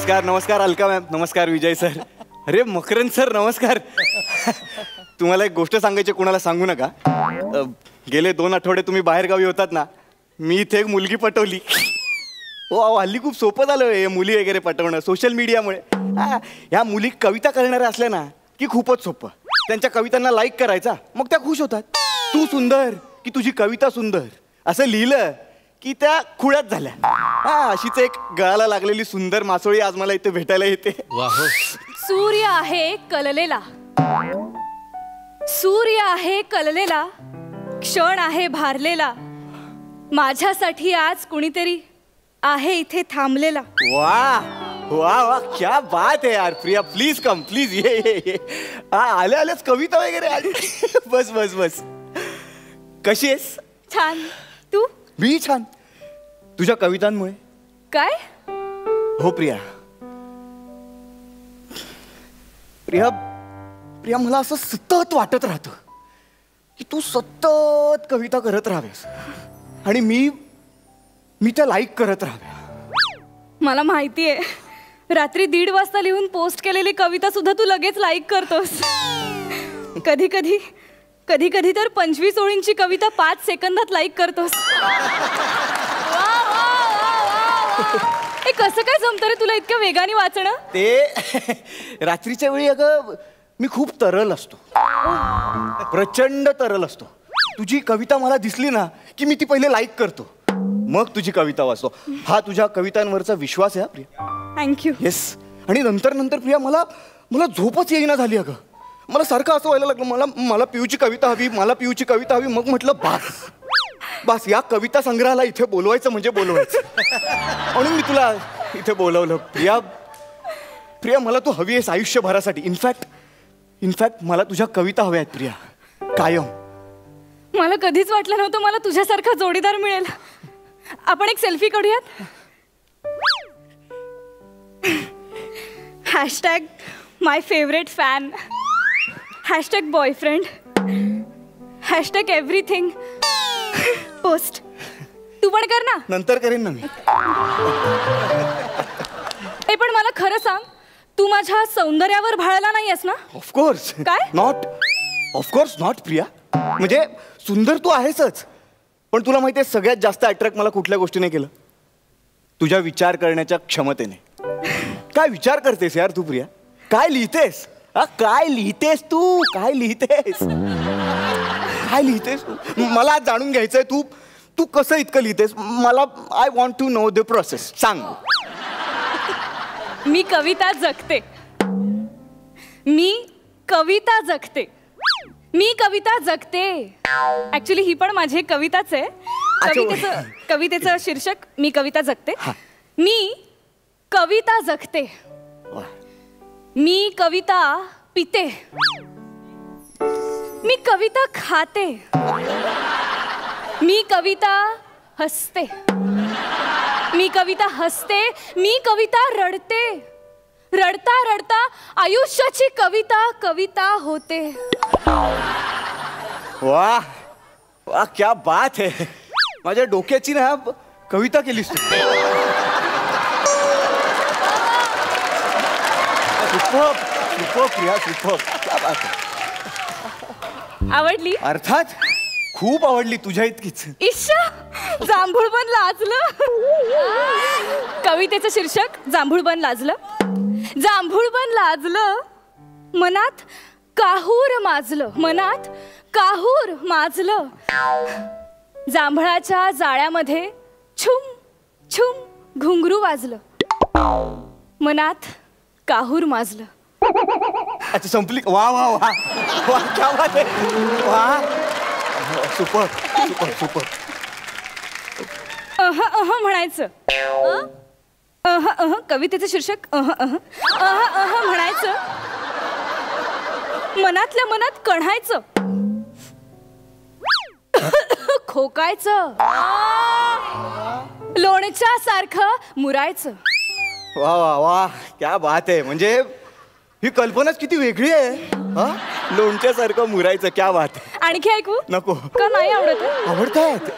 नमस्कार नमस्कार अलका मॅम, नमस्कार विजय सर. अरे मकरंद सर नमस्कार. तुम्हाला एक गोष्ट सांगायची, कोणाला सांगू नका. गेले 2 आठवडे तुम्ही बाहेरगावी होतात ना, मी इथे एक मुलगी पटवली. हो, हल्ली खूप सोपं झालं हे मुली वगैरे पटवणं सोशल मीडियामुळे. ह्या मुली कविता करणाऱ्या असल्या ना की खूपच सोपं. त्यांच्या कवितांना लाईक करायचा, मग त्या खुश होतात. तू सुंदर की तुझी कविता सुंदर असं लिहिलं की त्या खुळ्यात झाल्या. अशीच एक गळाला लागलेली सुंदर मासोळी आज मला इथे भेटायला येते. सूर्य आहे कललेला, सूर्य आहे कललेला, क्षण आहे भारलेला, माझ्यासाठी आज कुणीतरी आहे इथे थांबलेला. वा वा वा, क्या बात है यार. प्रिया प्लीज कम, प्लीज ये. आले आलेच कविता वगैरे आली. बस बस बस. कशी आहेस? छान. तू? मी छान. तुझ्या कवितांमुळे. काय? हो प्रिया. प्रिया प्रिया मला असं सतत वाटत राहतं की तू सतत कविता करत राहावेस आणि मी त्या लाईक करत राहाव्या. मला माहितीये, रात्री 1:30 वाजता लिहून पोस्ट केलेली कविता सुद्धा तू लगेच लाईक करतोस. कधी कधी कधी कधी तर 25 ओळींची कविता 5 सेकंदात लाईक करतोस. कसं काय जमतं रे तुला इतक्या वेगाने वाचणं? ते रात्रीच्या वेळी अगं मी खूप तरल असतो, प्रचंड तरल असतो. तुझी कविता मला दिसली ना की मी ती पहिले लाईक करतो, मग तुझी कविता वाचतो. हा तुझ्या कवितांवरचा विश्वास आहे प्रिया. थँक्यू. येस. आणि नंतर नंतर प्रिया मला झोपच येईना झाली अगं. मला सारखं असं व्हायला लागलं, मला पियूची कविता हवी, मला पियूची कविता हवी. मग म्हटलं बस या कविता संग्रहाला इथे बोलवायचं म्हणजे बोलवायचं. म्हणून मी तुला इथे बोलवलं. प्रिया मला तू हवी आहेस आयुष्यभरासाठी. इनफॅक्ट मला तुझ्या कविता हव्या आहेत प्रिया, कायम. मला कधीच वाटलं नव्हतं मला तुझ्यासारखा जोडीदार मिळेल. आपण एक सेल्फी काढूयात. Hashtag my favourite fan, hashtag boyfriend, hashtag everything post. तू पण कर ना. नंतर करेन ना मी. पण मला खरं सांग, तू माझ्या सौंदर्यावर भाळायला नाही आहेस ना? ऑफकोर्स. काय? नॉट. Of course not Priya. म्हणजे सुंदर तू आहेसच, पण तुला माहिती आहे सगळ्यात जास्त अट्रॅक्ट मला कुठल्या गोष्टीने केलं? तुझ्या विचार करण्याच्या क्षमतेने. काय विचार करतेस यार तू प्रिया? काय लिहितेस? काय लिहितेस तू? काय लिहितेस? काय लिहितेस? मला आज जाणून घ्यायचंय तू कसं इतकं लिहितेस. मला I want to know the process. सांग. मी कविता जगते. मी कविता जगते. मी कविता जगते. ऍक्च्युली ही पण माझी कविताच आहे. कवितेचं शीर्षक मी कविता जगते. मी कविता जगते. मी कविता पिते. मी कविता खाते. मी कविता हसते. मी कविता हसते. मी कविता रडते. रडता रडता आयुष्याची कविता होते. वाह वाह, क्या बात है. माझ्या डोक्याची ना कविता केलीस तू. Super Priya, super. क्या बात है. आवडली? अर्थात खूप आवडली, तुझ्या इतकीच. इश्शा, जांभूळ पण लाजलं. कवितेचं शीर्षक जांभूळ पण लाजलं. जांभूळ पण लाजलं, मनात काहूर माजलं. मनात काहूर माजलं. जांभळाच्या जाळ्यामध्ये छुम छुम घुंगरू वाजलं. मनात काहूर माजलं. अच्छा, संपली. वा वा वा वा, क्या बात है. वा, सुपर सुपर सुपर. म्हणायचं. कवितेचं शीर्षक म्हणायचं. मनातल्या मनात कढायचं. खोकायचं. लोणच्या सारखं मुरायचं. वा वा वा, क्या बात आहे. म्हणजे ही कल्पनाच किती वेगळी आहे. लोणच्यासारखं मुरायचं. क्या बात आहे. आणखी ऐकू नको? का नाही आवडत? आवडतात.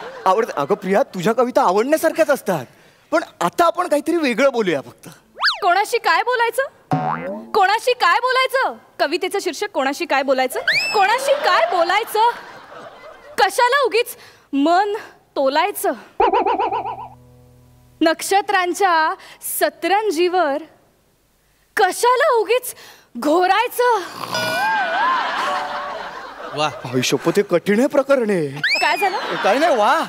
अगं प्रिया, तुझ्या कविता आवडण्यासारख्याच असतात, पण आता आपण काहीतरी वेगळं बोलूया फक्त. कोणाशी काय बोलायचं? कोणाशी काय बोलायचं? कवितेचं शीर्षक कोणाशी काय बोलायचं? कोणाशी काय बोलायचं? कशाला उगीच मन तोलायचं? नक्षत्रांच्या सतरंजीवर कशाला उगीच घोरायचं? वा शपथ हे कठीण आहे प्रकरण आहे. काय झालं? काय नाही. वा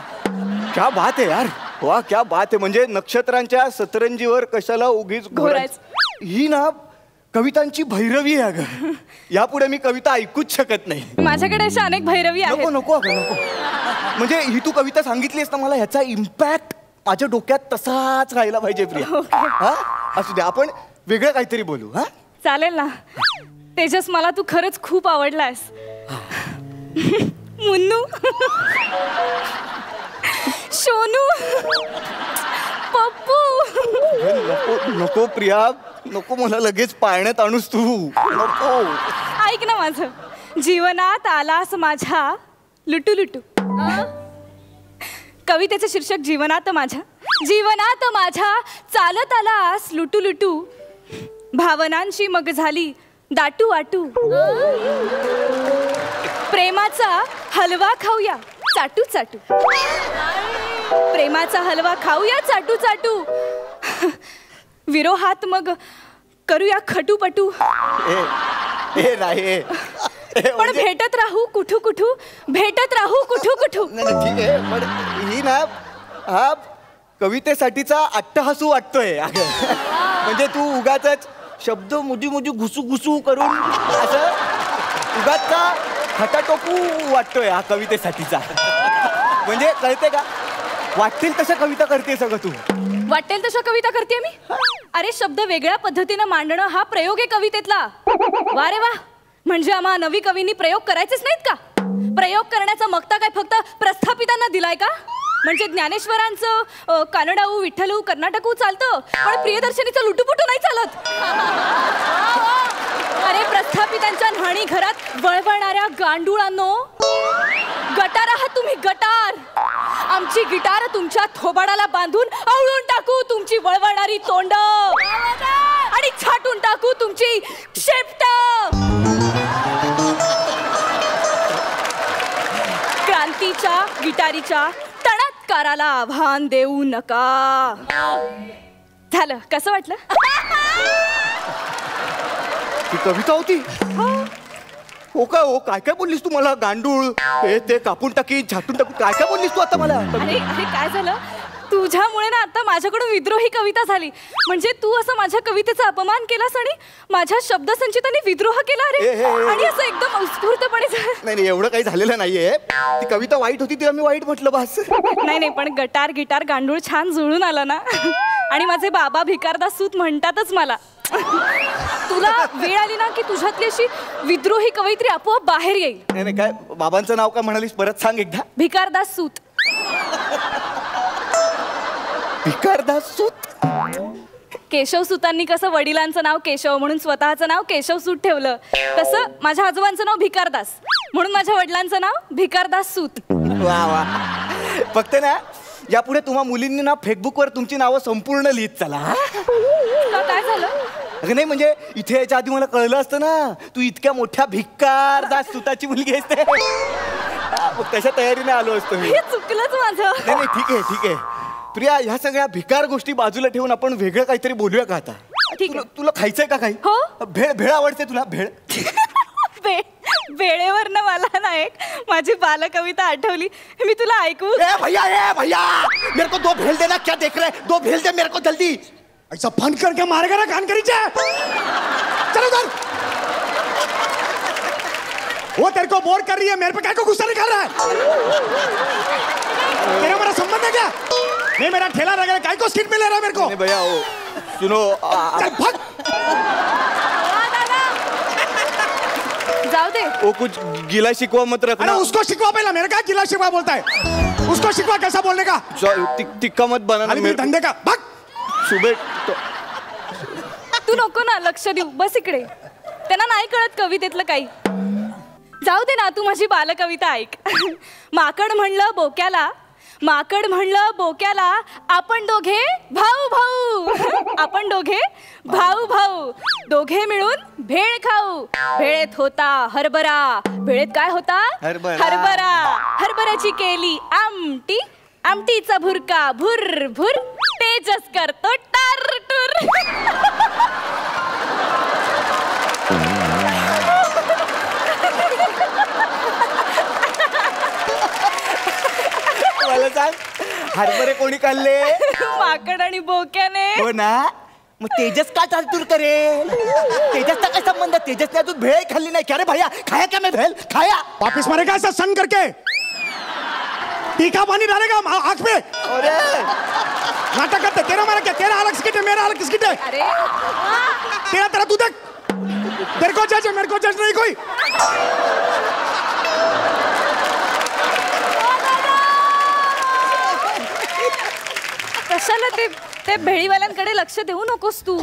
क्या बात आहे यार. वा क्या बात आहे. म्हणजे नक्षत्रांच्या सतरंजीवर कशाला उगीच घोरायचं. ही ना कवितांची भैरवी आहे अगं. यापुढे मी कविता ऐकूच शकत नाही. माझ्याकडे अशा अनेक भैरवी आहेत. नको नको अगं नको. म्हणजे ही तू कविता सांगितलीस ना मला ह्याचा इम्पॅक्ट माझ्या डोक्यात तसाच राहिला पाहिजे प्रिया. हा असू दे आपण वेगळं काहीतरी बोलू. हा चालेल ना. तेजस मला तू खरंच खूप आवडलास. मुन्नू, सोनू, पप्पू. नको नको प्रिया नको. मला लगेच पाळण्यात आणूस तू. नको. ऐक ना माझं. जीवनात आलास माझ्या लुटू लुटू. कवितेचं शीर्षक जीवनात माझ्या. जीवनात माझ्या चालत आलास लुटू लुटू. भावनांची मग झाली दाटू वाटू. प्रेमाचा हलवा खाऊया चाटू चाटू. प्रेमाचा हलवा खाऊया चाटू चाटू. विरोहात मग करूया खटूपटू. नाही पण भेटत राहू कुठू कुठू. भेटत राहू कुठू कुठू. ठीक आहे पण ही ना हा कवितेसाठीचा अट्टहासू वाटतोय. म्हणजे तू उगाच शब्द मुजी मुजी घुसू घुसू करून असं उगाचचा खटाटोपू वाटतोय हा कवितेसाठीचा. म्हणजे कळते का वाटतील तशा कविता करते सगळं तू. वाटेल तशा कविता करते मी. अरे शब्द वेगळ्या पद्धतीनं मांडणं हा प्रयोग आहे कवितेतला. वा रे वा. म्हणजे आम्हा नवी कवींनी प्रयोग करायचेच नाहीत का? प्रयोग करण्याचा मक्ता काय फक्त प्रस्थापितांना दिलाय का? म्हणजे ज्ञानेश्वरांचं कानडाऊ विठ्ठलू कर्नाटकू चालतं पण प्रियदर्शनीचं लुटूपुटू नाही चालत. अरे प्रस्थापितांच्या न्हाणी घरात वळवळणाऱ्या गांडुळांनो, गटार आहात तुम्ही गटार. आमची गिटार तुमच्या थोबाडाला बांधून आवळून टाकू तुमची वळवळणारी तोंड आणि छाटून टाकू तुमची शेपट. क्रांतीच्या गिटारीच्या तणात्काराला आव्हान देऊ नका. झालं कसं वाटलं? ती कविता होती. हो का? हो काय काय बोललीस तू मला? गांडूळ हे ते कापून टाकी छाटून टाकू काय काय बोललीस तू आता मला? अरे अरे काय झालं? तुझ्यामुळे ना आता माझ्याकडून विद्रोही कविता झाली. म्हणजे तू असं माझ्या कवितेचा अपमान केलास आणि माझ्या शब्दसंचिताने विद्रोह केला. अरे आणि असं एकदम उत्स्फूर्तपणे नाही नाही एवढं काही झालेलं नाहीये. ती कविता वाईट होती तिला मी वाईट म्हटलं बस. नाही नाही पण गटार गिटार गांडूळ छान जुळून आला ना. आणि माझे बाबा भिकारदास सूत म्हणतातच मला. तुला वेळ आली ना की तुझ्यातली अशी विद्रोही कवयित्री आपोआप बाहेर येईल. नाही नाही काय बाबांचं नाव काय म्हणालीस परत सांग एकदा. भिकारदास सूत. भिकारदास सूत. केशव सूतांनी कसं वडिलांचं नाव केशव म्हणून स्वतःचं नाव केशव सूत ठेवलं तसं माझ्या आजोबांचं नाव भिकारदास म्हणून माझ्या वडिलांचं नाव भिकारदास सूत. वा वा. फक्त ना यापुढे तुम्हा मुलींनी ना फेसबुकवर तुमची नावं संपूर्ण लिहित चला. काय झालं? अगं नाही म्हणजे इथे याच्या आधी मला कळलं असतं ना तू इतक्या मोठ्या भिकारदास सूताची मुलगी असते. तशा तयारीने आलो असतो मी. चुकलंच माझं. नाही नाही ठीक आहे ठीक आहे प्रिया. ह्या सगळ्या भिकार गोष्टी बाजूला ठेवून आपण वेगळं काहीतरी बोलूया का आता? ठीक आहे. तुला खायचंय का काही? हो. भेळ भेळ आवडते तुला? भेळ वेळेवर ना मला ना एक माझी बालकविता आठवली. मी तुला ऐकू? ए भैया मेरे को 2 भेल देना. क्या देख रहे? 2 भेल दे मेरे को जल्दी. ऐसा फन करके मारेगा ना कान करी चलो चल. वो तेरे को बोर कर रही है मेरे पे क्या को गुस्सा निकाल रहा है? तेरा मेरा संबंध है क्या? नहीं मेरा ठेला लगा काय को स्किट में ले रहा है मेरे को? नहीं भैया ओ सुनो चल भाग. जाऊ दे. वो कुछ गिला शिकवा मत रखना. अरे उसको शिकवा पहला. मेरे क्या गिला शिकवा बोलता है? उसको शिकवा कैसा बोलने का. तिक्का मत बनाना मेरे धंधे का. भाग. सुबह तू नको ना लक्ष देऊ. बस इकडे. त्यांना नाही कळत कवितेतलं काही. जाऊ दे ना तू माझी बालकविता ऐक. माकड म्हणलं बोक्याला माकड म्हणलं बोक्याला आपण दोघे भाऊ भाऊ आपण दोघे भाऊ भाऊ दोघे मिळून भेळ खाऊ. भेळेत होता हरभरा. भेळेत काय होता? हरभरा. हरभरा. हरभऱ्याची केली आमटी. आमटीचा भुरका भुर भुर. तेजस करतो टारटूर. मला सांग, हरभरे कोणी खाल्ले? माकड आणि बोक्याने. हो ना, मग तेजस का टारटूर करेल? तेजसचा काय संबंध? तेजसने अजून भेळ खाल्ली नाही. क्या रे भैया, खाया क्या मैं भेल? खाया. वापिस मारेगा ऐसा सन करके, तीखा पानी डालेगा आँख पे. अरे नाटक करते. तेरा मारा क्या? तेरा अलग स्किट है, मेरा अलग स्किट है. अरे तेरा तेरा तू देख. तेरे को जज है, मेरे को जज नहीं कोई. कशाला ते भेळीवाल्यांकडे लक्ष देऊ नकोस तू.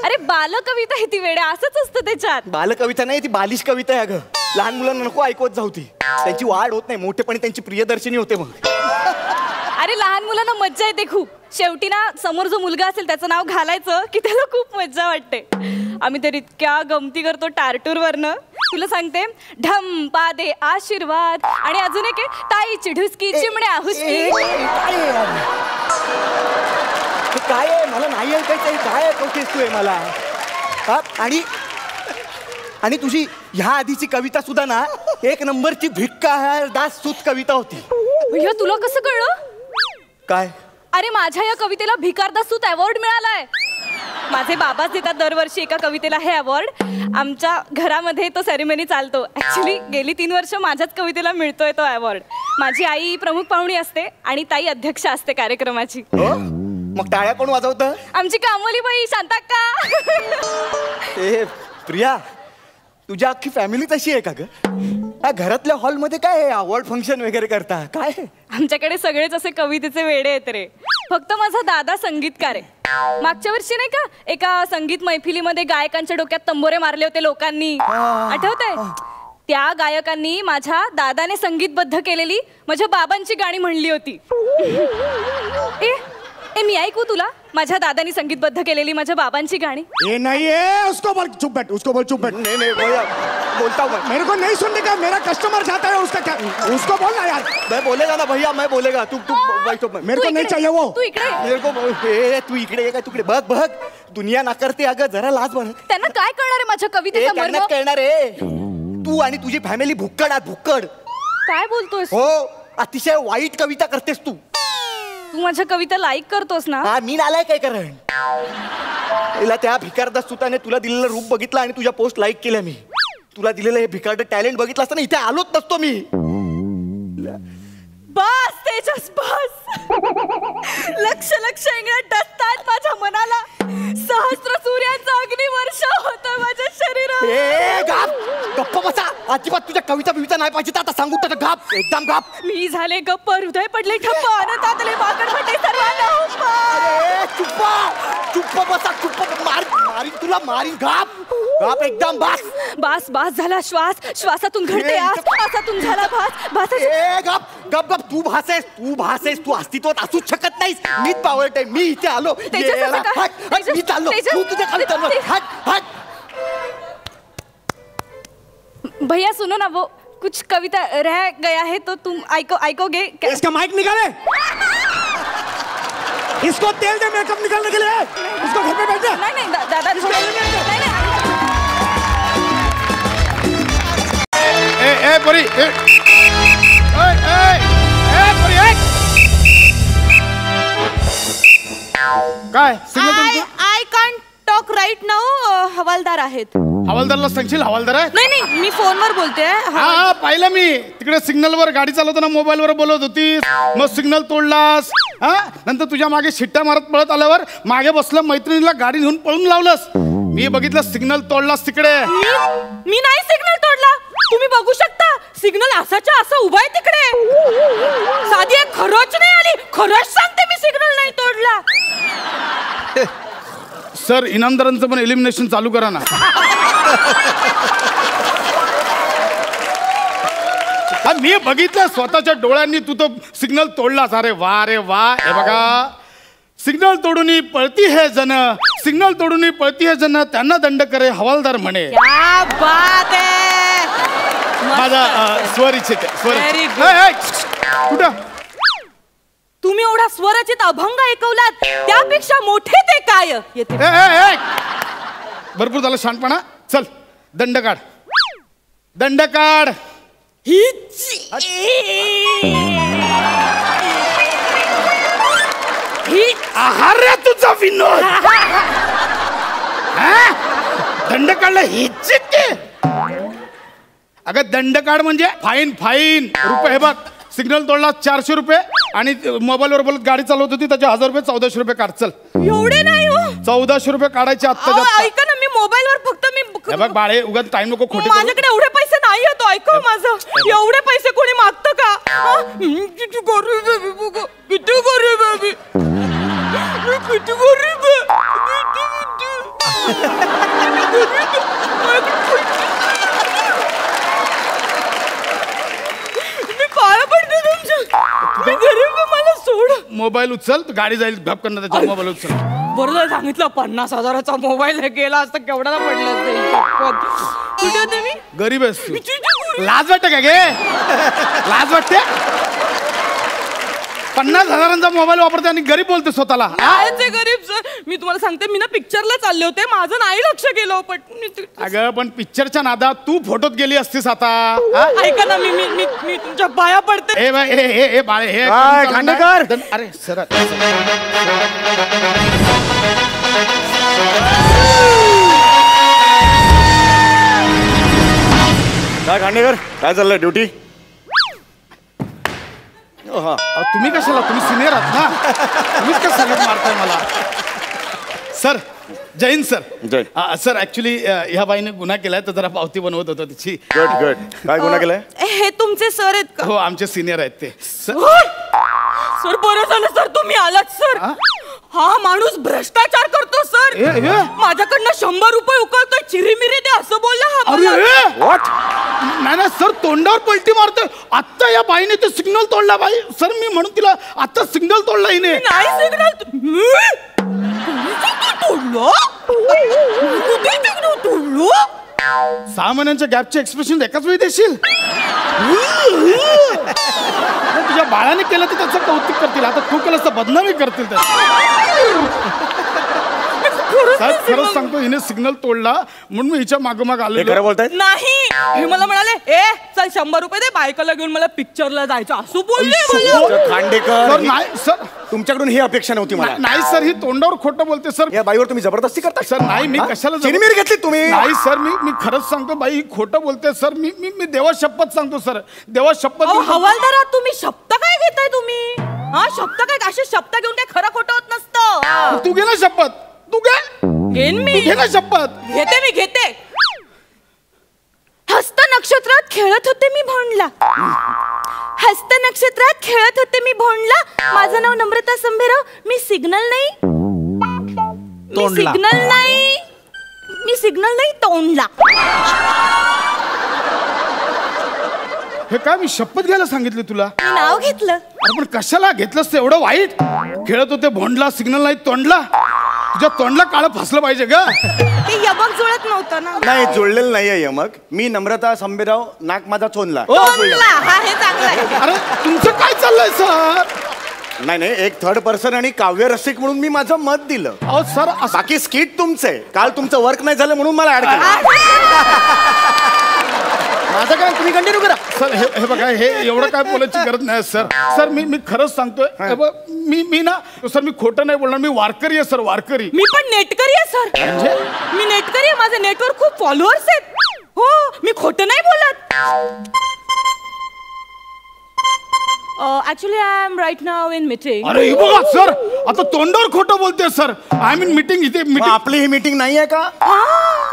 अरे बालकविता आहे ती वेड्या. असंच असतं त्याच्यात. बालकविता नाही, ती बालिश कविता आहे. अगं लहान मुलांना नको ऐकवत जाऊ. ती त्यांची वाढ होत नाही, मोठेपणी त्यांची प्रियदर्शिनी होते. मग अरे लहान मुलांना मज्जा येते खूप. शेवटी ना समोर जो मुलगा असेल त्याचं नाव घालायचं की त्याला खूप मज्जा वाटते. आम्ही तर इतक्या गमती करतो टारटूर वरनं. तुला सांगते, ढम पादे आशीर्वाद आणि अजून एक आहे, ताईची ढुसकी चिमण्या हुसकी. काय आहे? मला नाही ऐकायचं. काय ऐकवतेस तू? मला हा? आणि तुझी ह्या आधीची कविता सुद्धा ना एक नंबरची भिक्कार दास सूत कविता होती. भैया तुला कसं कळलं? काय? अरे माझ्या या कवितेला भिकारदास सूत अवॉर्ड मिळालाय. माझे बाबाच देतात दरवर्षी एका कवितेला हे अवॉर्ड. आमच्या घरामध्ये तो सेरेमनी चालतो. ऍक्च्युली गेली 3 वर्ष माझ्याच कवितेला मिळतोय तो अवॉर्ड. माझी आई प्रमुख पाहुणी असते आणि ताई अध्यक्ष असते कार्यक्रमाची. मग टाळ्या कोण वाजवतं? आमची कामोली बाई शांताक्का. ए प्रिया, तुझ्या अख्खी फॅमिली तशी आहे का ग? हा घरातल्या हॉलमध्ये काय अवॉर्ड फंक्शन वगैरे करता काय? आमच्याकडे सगळेच असे कवितेचे वेडे आहेत रे. फक्त माझा दादा संगीतकार आहे. मागच्या वर्षी नाही का एका संगीत मैफिलीमध्ये गायकांच्या डोक्यात तंबोरे मारले होते लोकांनी, आठवतंय? त्या गायकांनी माझ्या दादाने संगीतबद्ध केलेली माझ्या बाबांची गाणी म्हणली होती. ए मी ऐकू तुला माझ्या दादानी संगीतबद्ध केलेली माझ्या बाबांची गाणी? ये नहीं है, उसको बोल चुप बैठ. उसको बोल चुप बैठ. नहीं नहीं भैया, बोलता हूँ. मेरे को नहीं सुनने का. मेरा कस्टमर चाहता है. उसका क्या? उसको बोलना यार. मैं बोलेगा ना भैया, मैं बोलेगा. तू बैठो. मेरे को नहीं चाहिए वो. तू इकडे. मेरे को तू इकडे ये. काय तुकडे बघ बघ. दुनिया नाकारते अगं. जरा लाज बघ. त्यांना काय कळणार आहे माझ्या कवितेचा मर्म? कळणार आहे. तू आणि तुझी फॅमिली भुक्कड आहात. भुक्कड. काय बोलतोयस? हो, अतिशय वाईट कविता करतेस तू. तू माझ्या कविता लाईक करतोस ना? हा, मी नालाय काय करण. तिला त्या भिकारदास सुताने तुला दिलेलं रूप बघितलं आणि तुझ्या पोस्ट लाईक केल्या. मी तुला दिलेलं हे भिकारड टॅलेंट बघितलं असतं ना, इथे आलोच नसतो मी. बस तेजस बस. लक्ष लक्ष इंगळ्या डसतात माझ्या मनाला. सहस्त्र सूर्यांचा अग्निवर्ष होतोय माझ्या शरीरावर. गप्प बसा. अजिबात तुझ्या कविता बिविता नाही पाहिजे. आता सांगू तर गाप. एकदम गाप. मी झाले गप्प. हृदय पडले ठप्प. अनंतातले माकड म्हटे सर्वांना हुप्प. अरे चुप्प बसा. चुप्प. मारीन तुला. मारीन. गाप. गाप. एकदम बस. बास बास झाला श्वास. श्वासातून घडते आस. आसातून झाला भास. भास. गप गप गप. तू भासेस. तू अस्तित्वात असूच शकत नाहीस. मीच पावळते. मी इथे आलो. मी चाललो. तू तुझ्या कवितांवर. हट. भैया सुनो ना, वो कुछ कविता रह गया है तो तुम आइकोगे? इसका माइक निकाले. इसको तेल दे मेकअप निकालने के लिए. इसको घर पे बैठ जा. नहीं दादा नहीं. ए परी. परी काय? I can't talk right now. हवालदार आहेत. हवालदारला सांगशील? हवालदार आहे? नाही मी फोनवर बोलते. हा पाहिलं मी. तिकडे सिग्नलवर गाडी चालवताना मोबाईलवर बोलत होतीस. मग सिग्नल तोडलास. हा नंतर तुझ्या मागे शिट्ट्या मारत पळत आल्यावर मागे बसलं मैत्रिणीला गाडी घेऊन पळून लावलंस. मी बघितलं सिग्नल तोडलास तिकडे. मी नाही सिग्नल तोडला. तुम्ही बघू शकता सिग्नल असाच्या असं उभा आहे तिकडे. साधी एक खरोच नाही आली. खरंच सांगते मी सिग्नल नाही तोडला. सर इनामदारांचं पण एलिमिनेशन चालू करा ना. मी बघितलं स्वतःच्या डोळ्यांनी तू तो सिग्नल तोडलास. अरे वा. हे बघा, सिग्नल तोडून पळती हे जन, सिग्नल तोडून पळती हे जन, त्यांना दंड करे हवालदार म्हणे. क्या बात आहे. माझा स्वरिचित Very good. कुठं तुम्ही एवढा स्वरचित अभंग ऐकवलात त्यापेक्षा मोठे ते काय येते. भरपूर झालं शहाणपणा. चल दंड काढ, दंड काढ. आहार रे तुझा विनोद. दंड काढला हिच. अगं दंड काढ म्हणजे फाईन रुपये. हे बघ, सिग्नल तोडला 400 रुपये आणि मोबाईलवर बोलत गाडी चालवत होती त्याचे 1000 रुपये 1400 रुपये काढ. चल. एवढे नाही हो. 1400 रुपये काढायचे आत्ता. ऐका ना, मी मोबाईलवर फक्त हे बघ बाळे, उगाच टाइम नको खोटे. माझ्याकडे एवढे पैसे नाही येतो. ऐका माझं, एवढे पैसे कोणी मागतं का? किती गरीब आहे मी, बघा किती गरीब आहे मी, किती गरीब मी पाया पडते तुमच्या. मी गरीब आहे, मला सोड. मोबाईल उचल, गाडी जाईल भपकन त्याच्या. मोबाईल उचल. बरं झालं सांगितलं. 50,000चा मोबाईल गेला असता केवढा पडला असता. कुठे होते मी? गरीब आहेस तू. लाज वाटते का गे? लाज वाटते? 50,000चा मोबाईल वापरते आणि गरीब बोलते स्वतःला. आहे गरीब सर. मी तुम्हाला सांगते, मी ना पिक्चरला चालले होते, माझं नाही लक्ष गेलं. पण अगं पण पिक्चरच्या नादात तू फोटोत गेली असतीस आता. ऐका ना, मी तुमच्या पाया पडते. हे बाळे, हे खांडेकर. अरे सर, काय खांडेकर, काय चाललंय ड्युटी? तुम्ही कशाला? तुम्ही सिनियर आहात ना, तुम्हीच का सगळं मारताय मला. सर जय हिंद सर. जय. सर ऍक्च्युली ह्या बाईने गुन्हा केलाय तर जरा पावती बनवत होतो तिची. गुड. काय गुन्हा केलाय? हे तुमचे सर आहेत का? हो, आमचे सिनियर आहेत ते. सर बरं झालं सर तुम्ही आलात सर. हा माणूस भ्रष्टाचार करतो सर. माझ्याकडनं 100 रुपये उकळतोय, चिरीमिरी दे असं बोलला हा मला. व्हॉट? नाही सर, तोंडावर पलटी मारतोय. आत्ता या बाईने ते सिग्नल तोडला. बाई सर, मी म्हणून तिला आता सिग्नल तोडला हिने. नाही सिग्नल तोडलो. कुठे सिग्नल तोडलो? 6 महिन्यांच्या गॅपचे एक्सप्रेशन एकाच वेळी देशील? तुझ्या बाळाने केलं तर त्याचं कौतुक करतील, आता तू केलं तर बदनामी करतील. खरंच सांगतो, हिने सिग्नल तोडला म्हणून मी हिच्या मागोमाग आलो. खरं बोलताय? नाही, हे मला म्हणाले ए चल 100 रुपये दे, बायकोला घेऊन मला पिक्चरला जायचं असं बोलले. खांडेकर, नाही सर, तुमच्याकडून ही अपेक्षा नव्हती मला. नाही सर, ही तोंडावर खोटं बोलते सर. या बाईवर तुम्ही जबरदस्ती करता सर. नाही, मी कशाला चिरमिर घेतली तुम्ही? नाही सर, मी खरंच सांगतो, बाई ही खोटं बोलते सर. मी देवा शपथ सांगतो सर, देवा शपथ. हवालदार तुम्ही शब्द काय घेताय तुम्ही? हा शब्द काय, असे शब्द घेऊन काय खरं खोटं होत नसतं. तू घे ना शपथ. तू घेन मी. घे ना शपथ. घेते. हस्त नक्षत्रात खेळत होते मी भोंडला. हस्त नक्षत्रात खेळत होते मी भोंडला. माझं नाव नम्रता संभेराव. मी सिग्नल नाही तोंडला. हे काय, मी शपथ घ्यायला सांगितली तुला? मी नाव घेतलं. अरे पण कशाला घेतलंस ते एवढं वाईट? खेळत होते भोंडला, सिग्नल नाही तोंडला. तुझ्या तोंडला काळं फासलं पाहिजे ग. ते यमक जुळत नव्हतं ना. नाही, जुळलेलं नाहीये यमक. मी नम्रता संभेराव, नाक माझा चोनला. हा हे चांगलं आहे. अरे तुमचं काय चाललंय सर? नाही, एक थर्ड पर्सन आणि काव्य रसिक म्हणून मी माझं मत दिलं. अहो सर, बाकी स्किट तुमचे. काल तुमचं वर्क नाही झालं म्हणून मला ऍड केलं. माझं काय, तुम्ही कंटिन्यू करा. सर हे बघा, हे एवढं काय बोलायची गरज नाही सर. सर मी खरंच सांगतोय, मी ना सर, मी खोटं नाही बोलणार. मी वारकरी आहे सर, वारकरी. मी पण नेटकरी आहे सर. मी नेटकरी आहे. माझे नेटवर खूप फॉलोअर्स आहेत. हो, मी खोटं नाही बोलत. Actually I am right now in meeting. अरे हे बघा सर, आता तोंडावर खोटं बोलते सर. I mean meeting. इथे आपली ही मीटिंग नाही आहे का?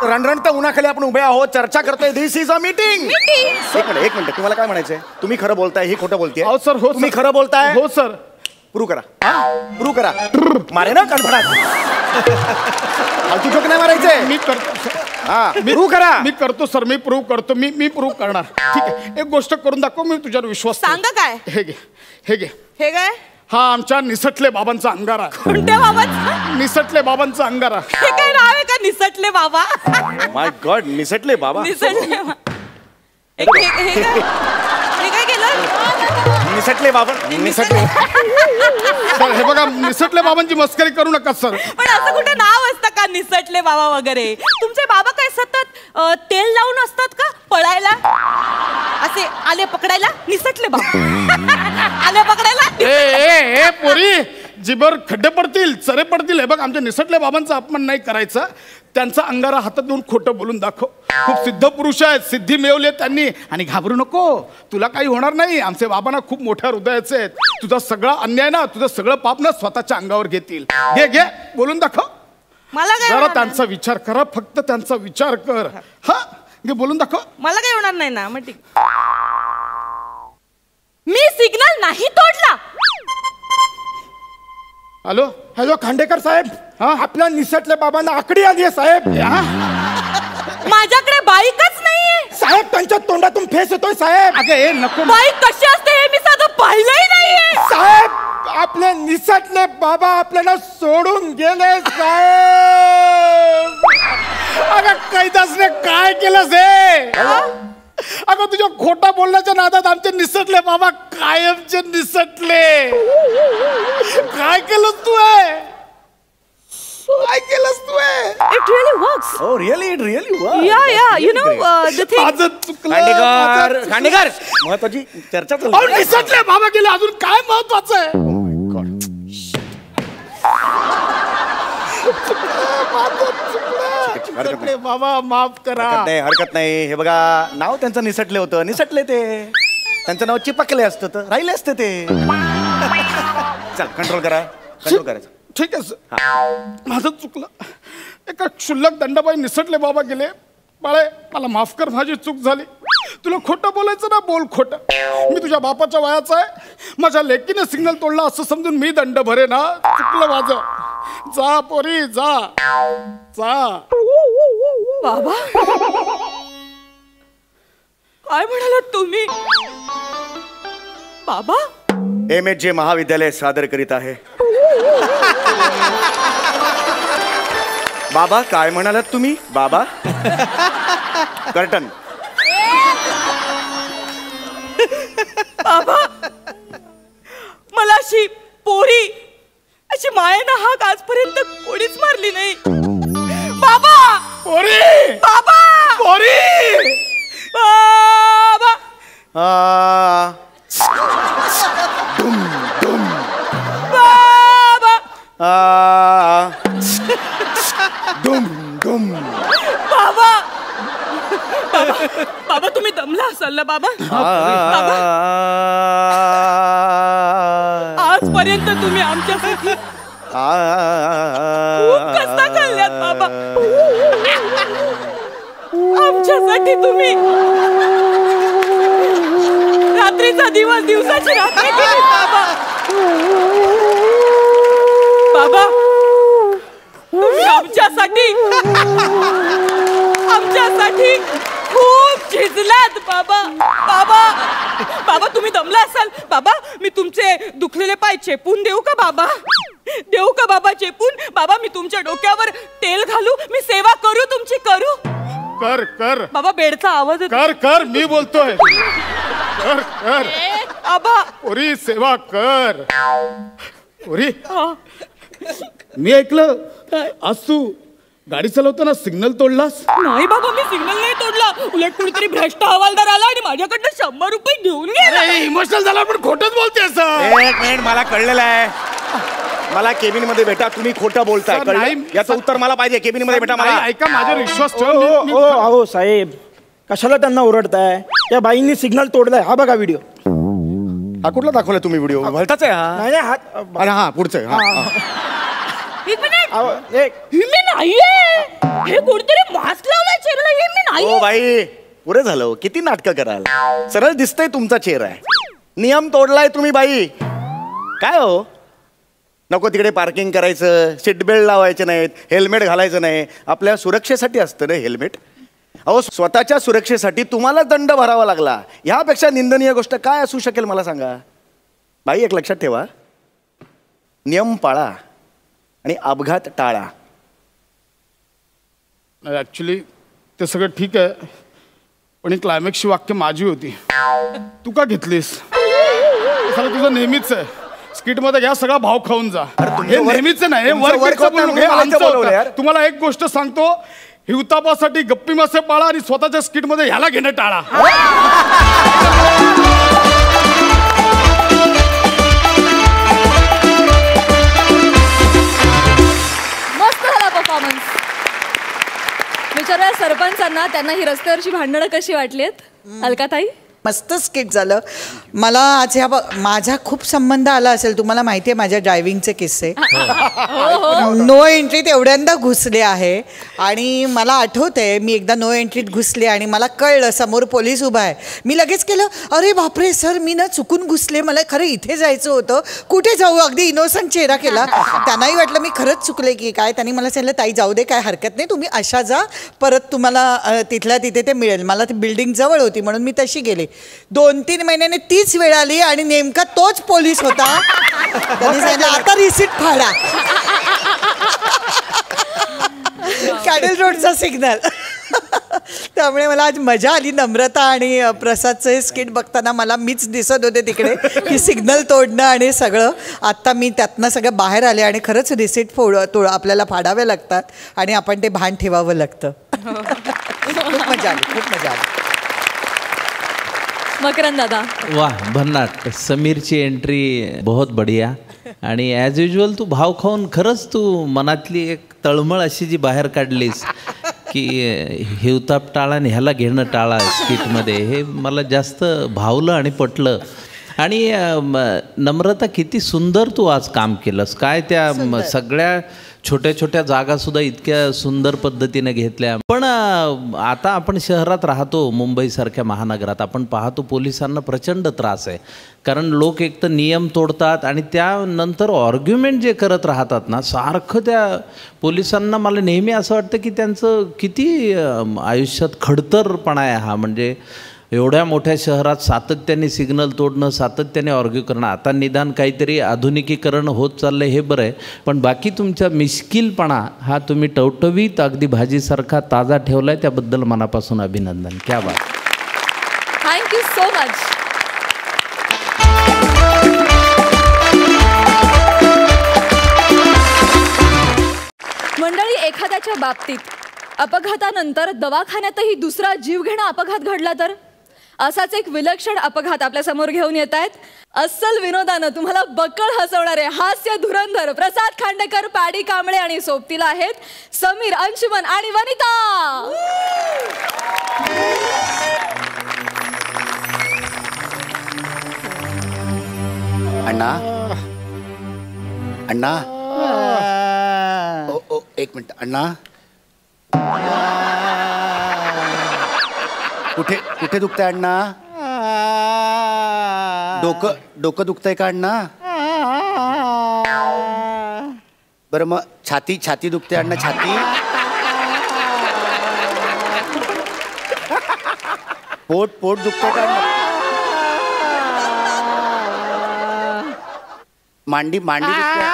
रणरणत्या उन्हाखाली आपण उभे आहोत, चर्चा करतोय. दिस इज अ मीटिंग. एक मिनिट, तुम्हाला काय म्हणायचंय? तुम्ही खरं बोलताय, ही खोटं बोलतेय? हो सर. हो, तुम्ही खरं बोलताय? हो सर. प्रूव्ह करा. मारे ना कणफडात. फालतू जोक नाही मारायचे. मी करतो. प्रूव्ह करा. मी करतो सर, मी प्रूव्ह करतो. मी प्रूव्ह करणार. ठीक आहे, एक गोष्ट करून दाखव, मी तुझ्यावर विश्वास ठेवतो. सांगा काय? हे घे, हे घे. हे काय? हा आमच्या निसटले बाबांचा अंगारा. कोणत्या बाबांचं? निसटले बाबांचा अंगारा. हे काय नाव आहे का, निसटले बाबा? माय गॉड, निसटले बाबा. निसटले हे काय केलं? निसटले बाबा. निसटले. सर हे बघा, निसटले बाबांची मस्करी करू नका सर. पण असं कुठे नाव असतं का, निसटले बाबा वगैरे? तुमचे बाबा काय सतत तेल लावून असतात का पळायला? असे आले पकडायला निसटले बाबा. आले पकडायला. ए पोरी, जिबर खड्डे पडतील, चरे पडतील. हे बघ, आमच्या निसटले बाबांचा अपमान नाही करायचा. त्यांचा अंगारा हातात घेऊन खोटं बोलून दाखव. खूप सिद्ध पुरुष आहेत, सिद्धी मिळवली त्यांनी. आणि घाबरू नको, तुला काही होणार नाही. आमचे बाबा ना खूप मोठ्या हृदयाचे आहेत. तुझा सगळा अन्याय ना, तुझं सगळं पाप ना स्वतःच्या अंगावर घेतील. घे बोलून दाखव. मला काय जरा होणार त्यांचा विचार करा, फक्त त्यांचा विचार कर. हा घे, बोलून दाखव. मला काही होणार नाही ना. मग ठीक. मी सिग्नल नाही तोडला. हॅलो खांडेकर साहेब, आपल्या निसटल्या बाबांना आकडी आली आहे साहेब. माझ्याकडे बाईकच नाहीये साहेब, त्यांच्या तोंडातून फेस येतोय साहेब. अगे नको. बाईक कशी असते हे मी साधं पाहिलंही नाहीये. साहेब, आपले निसटले बाबा आपल्याला सोडून गेले साहेब. अगं कैदासने काय केलंस हे? अगं तुझ्या खोटा बोलण्याच्या नादात आमचे निसटले बाबा कायमचे निसटले. काय केलंस तू? काय केलंस तू? It really works. Oh, really? It really works. Yeah. You know the thing. माझं चुकलं. खांडेकर, महत्वाची चर्चा चालू. निसटले बाबा गेले, अजून काय महत्वाचं आहे? निसटले बाबा माफ करा. हरकत नाही. हे बघा, नाव त्यांचं निसटले होतं, निसटले ते. त्यांचं नाव चिपकले असतं तर राहिले असते ते. चल, कंट्रोल करायचं. ठीक आहे सर, माझं चुकलं. एका क्षुल्लक दंडबाई निसटले बाबा गेले. बाळे, मला माफ कर, माझी चूक झाली. तुला खोटं बोलायचं ना, बोल खोटं. मी तुझ्या बापाच्या वयाचा आहे. माझ्या लेकीने सिग्नल तोडला असं समजून मी दंड भरे ना. चुकलं माझं. जा पोरी, जा. बाबा काय म्हणालात तुम्ही? बाबा MHJ महाविद्यालय सादर करीत आहे. बाबा काय म्हणालात तुम्ही? बाबा कर्टन. बाबा मला अशी पोरी, अशी मायेनं हाक आजपर्यंत कोणीच मारली नाही. बाबा पोरी, बाबा पोरी. बाबा बाबा दुम. बाबा बाबा तुम्ही दमला असाल ना बाबा. आजपर्यंत तुम्ही आमच्यासाठी खूप कष्ट खाल्ल्यात बाबा. आमच्यासाठी तुम्ही रात्रीचा दिवस, दिवसाची रात्री केली बाबा. बाबा तुम्ही आमच्यासाठी खूप झिजलात बाबा. बाबा तुम्ही दमला असाल बाबा. मी तुमचे दुखलेले पाय चेपून देऊ का बाबा? देऊ का बाबा चेपून? बाबा मी तुमच्या डोक्यावर तेल घालू? मी सेवा करू तुमची? करू? कर बाबा बेडचा आवाज येतो. कर मी बोलतोय. कर बाबा पोरी, सेवा कर. पोरी, मी ऐकलं आज तू गाडी चालवताना सिग्नल तोडलास. नाही बाबा, मी सिग्नल नाही तोडला. उलट कुणीतरी भ्रष्ट हवालदार आला आणि माझ्याकडनं 100 रुपये घेऊन गेला. इमोशनल झाला पण खोटच बोलतेस. एक मिनिट, मला कळलेलं आहे. मला केबिन मध्ये भेटा, तुम्ही खोटं बोलताय. सर, कळलं? नाही. याचं उत्तर मला पाहिजे. केबिन मध्ये भेटा मला. ऐका, माझ्यावर विश्वास ठेव. अहो साहेब, कशाला त्यांना ओरडताय? त्या बाईंनी सिग्नल तोडलाय. हा बघा व्हिडिओ. हा कुठला दाखवला तुम्ही व्हिडिओ? भलताच आहे हा. नाही हात. अरे हा, पुढचं आहे. एक मिनिट, एक हे मी नाहीये. हे कोणतरी मास्क लावलाय चेहऱ्याला. हे मी नाही. ओ बाई, पुरे झालं. किती नाटकं कराल? सरळ दिसतंय तुमचा चेहरा आहे. नियम तोडलाय तुम्ही बाई. काय हो? नको तिकडे पार्किंग करायचं, सीट बेल्ट लावायचे नाहीत, हेल्मेट घालायचं नाही. आपल्या सुरक्षेसाठी असतं ना हेल्मेट. अहो स्वतःच्या सुरक्षेसाठी तुम्हाला दंड भरावा लागला, ह्यापेक्षा निंदनीय गोष्ट काय असू शकेल मला सांगा. बाई एक लक्षात ठेवा, नियम पाळा आणि अपघात टाळा. ॲक्च्युली ते सगळं ठीक आहे, पण ही क्लायमॅक्सची वाक्य माझी होती, तू का घेतलीस? सगळं तुझं नेहमीच आहे, स्किट मध्ये घ्या सगळा भाव खाऊन जा. हे नेहमीच नाही, हे वर्क होतं. तुम्हाला एक गोष्ट सांगतो, हिवतापासाठी गप्पी मासे पाळा आणि स्वतःच्या स्किट मध्ये ह्याला घेणं टाळा. मस्त झाला परफॉर्मन्स. विचारूया सरपंचांना, त्यांना ही रस्त्यावरची भांडणं कशी वाटलीत. अलकाताई. मस्त स्किट झालं. मला आज ह्या माझा खूप संबंध आला असेल, तुम्हाला माहिती आहे माझ्या ड्रायव्हिंगचे किस्से. नो एंट्रीत एवढ्यांदा घुसले आहे आणि मला आठवतंय मी एकदा नो एंट्रीत घुसले आणि मला कळलं समोर पोलीस उभा आहे. मी लगेच केलं, अरे बापरे सर मी ना चुकून घुसले, मला खरं इथे जायचं होतं, कुठे जाऊ, अगदी इनोसंट चेहरा केला. त्यांनाही वाटलं मी खरंच चुकले की काय. त्यांनी मला सांगितलं ताई जाऊ दे काय हरकत नाही, तुम्ही अशा जा, परत तुम्हाला तिथल्या तिथे ते मिळेल. मला ती बिल्डिंग जवळ होती म्हणून मी तशी गेले. 2-3 महिन्याने तीच वेळ आली आणि नेमका तोच पोलीस होता. त्यांनी सांगितलं आता रिसीट फाडा. कॅडल रोडचा सिग्नल. त्यामुळे मला आज मजा आली. नम्रता आणि प्रसादचं हे स्किट बघताना मला मीच दिसत होते तिकडे की सिग्नल तोडणं आणि सगळं. आत्ता मी त्यातनं सगळं बाहेर आले आणि खरंच रिसीट आपल्याला फाडावे लागतात आणि आपण ते भान ठेवावं लागतं. खूप मजा आली, खूप मजा आली. मकरंद दादा. वाह भन्नाट. समीरची एंट्री बहुत बढिया आणि ॲज युजल तू भाव खाऊन खरंच तू मनातली एक तळमळ अशी जी बाहेर काढलीस की हिवताप टाळा आणि ह्याला घेणं टाळा स्किटमध्ये, हे मला जास्त भावलं आणि पटलं. आणि नम्रता किती सुंदर तू आज काम केलंस. काय त्या सगळ्या छोट्या छोट्या जागासुद्धा इतक्या सुंदर पद्धतीने घेतल्या. पण आता आपण शहरात राहतो, मुंबईसारख्या महानगरात, आपण पाहतो पोलिसांना प्रचंड त्रास आहे. कारण लोक एक तर नियम तोडतात आणि त्यानंतर आर्ग्युमेंट जे करत राहतात ना सारखं, त्या पोलिसांना मला नेहमी असं वाटतं की त्यांचं किती आयुष्यात खडतरपणा आहे हा. म्हणजे एवढ्या मोठ्या शहरात सातत्याने सिग्नल तोडणं, सातत्याने आर्ग्यू करणं. आता निदान काहीतरी आधुनिकीकरण होत चाललं आहे हे बरं आहे, पण बाकी तुमचा मिश्किलपणा हा तुम्ही टवटवीत अगदी भाजीसारखा ताजा ठेवला आहे, त्याबद्दल मनापासून अभिनंदन. क्या बात. Thank you so much. मंडळी, एखाद्याच्या बाबतीत अपघातानंतर दवाखान्यातही दुसरा जीवघेणा अपघात घडला तर असाच एक विलक्षण अपघात आपल्या समोर घेऊन येत आहेत. अस्सल विनोदानं तुम्हाला बक्कळ हसवणारे हास्य धुरंधर प्रसाद खांडेकर, पॅडी कांबळे आणि सोबतीला आहेत समीर, अंशुमन आणि वनिता. अण्णा अण्णा ओ एक मिनिट अण्णा. कुठे कुठे दुखतंय अण्णा? डोकं दुखतंय का अण्णा? बरं मग छाती दुखते अण्णा? छाती, पोट दुखतंय का अण्णा? मांडी दुखते?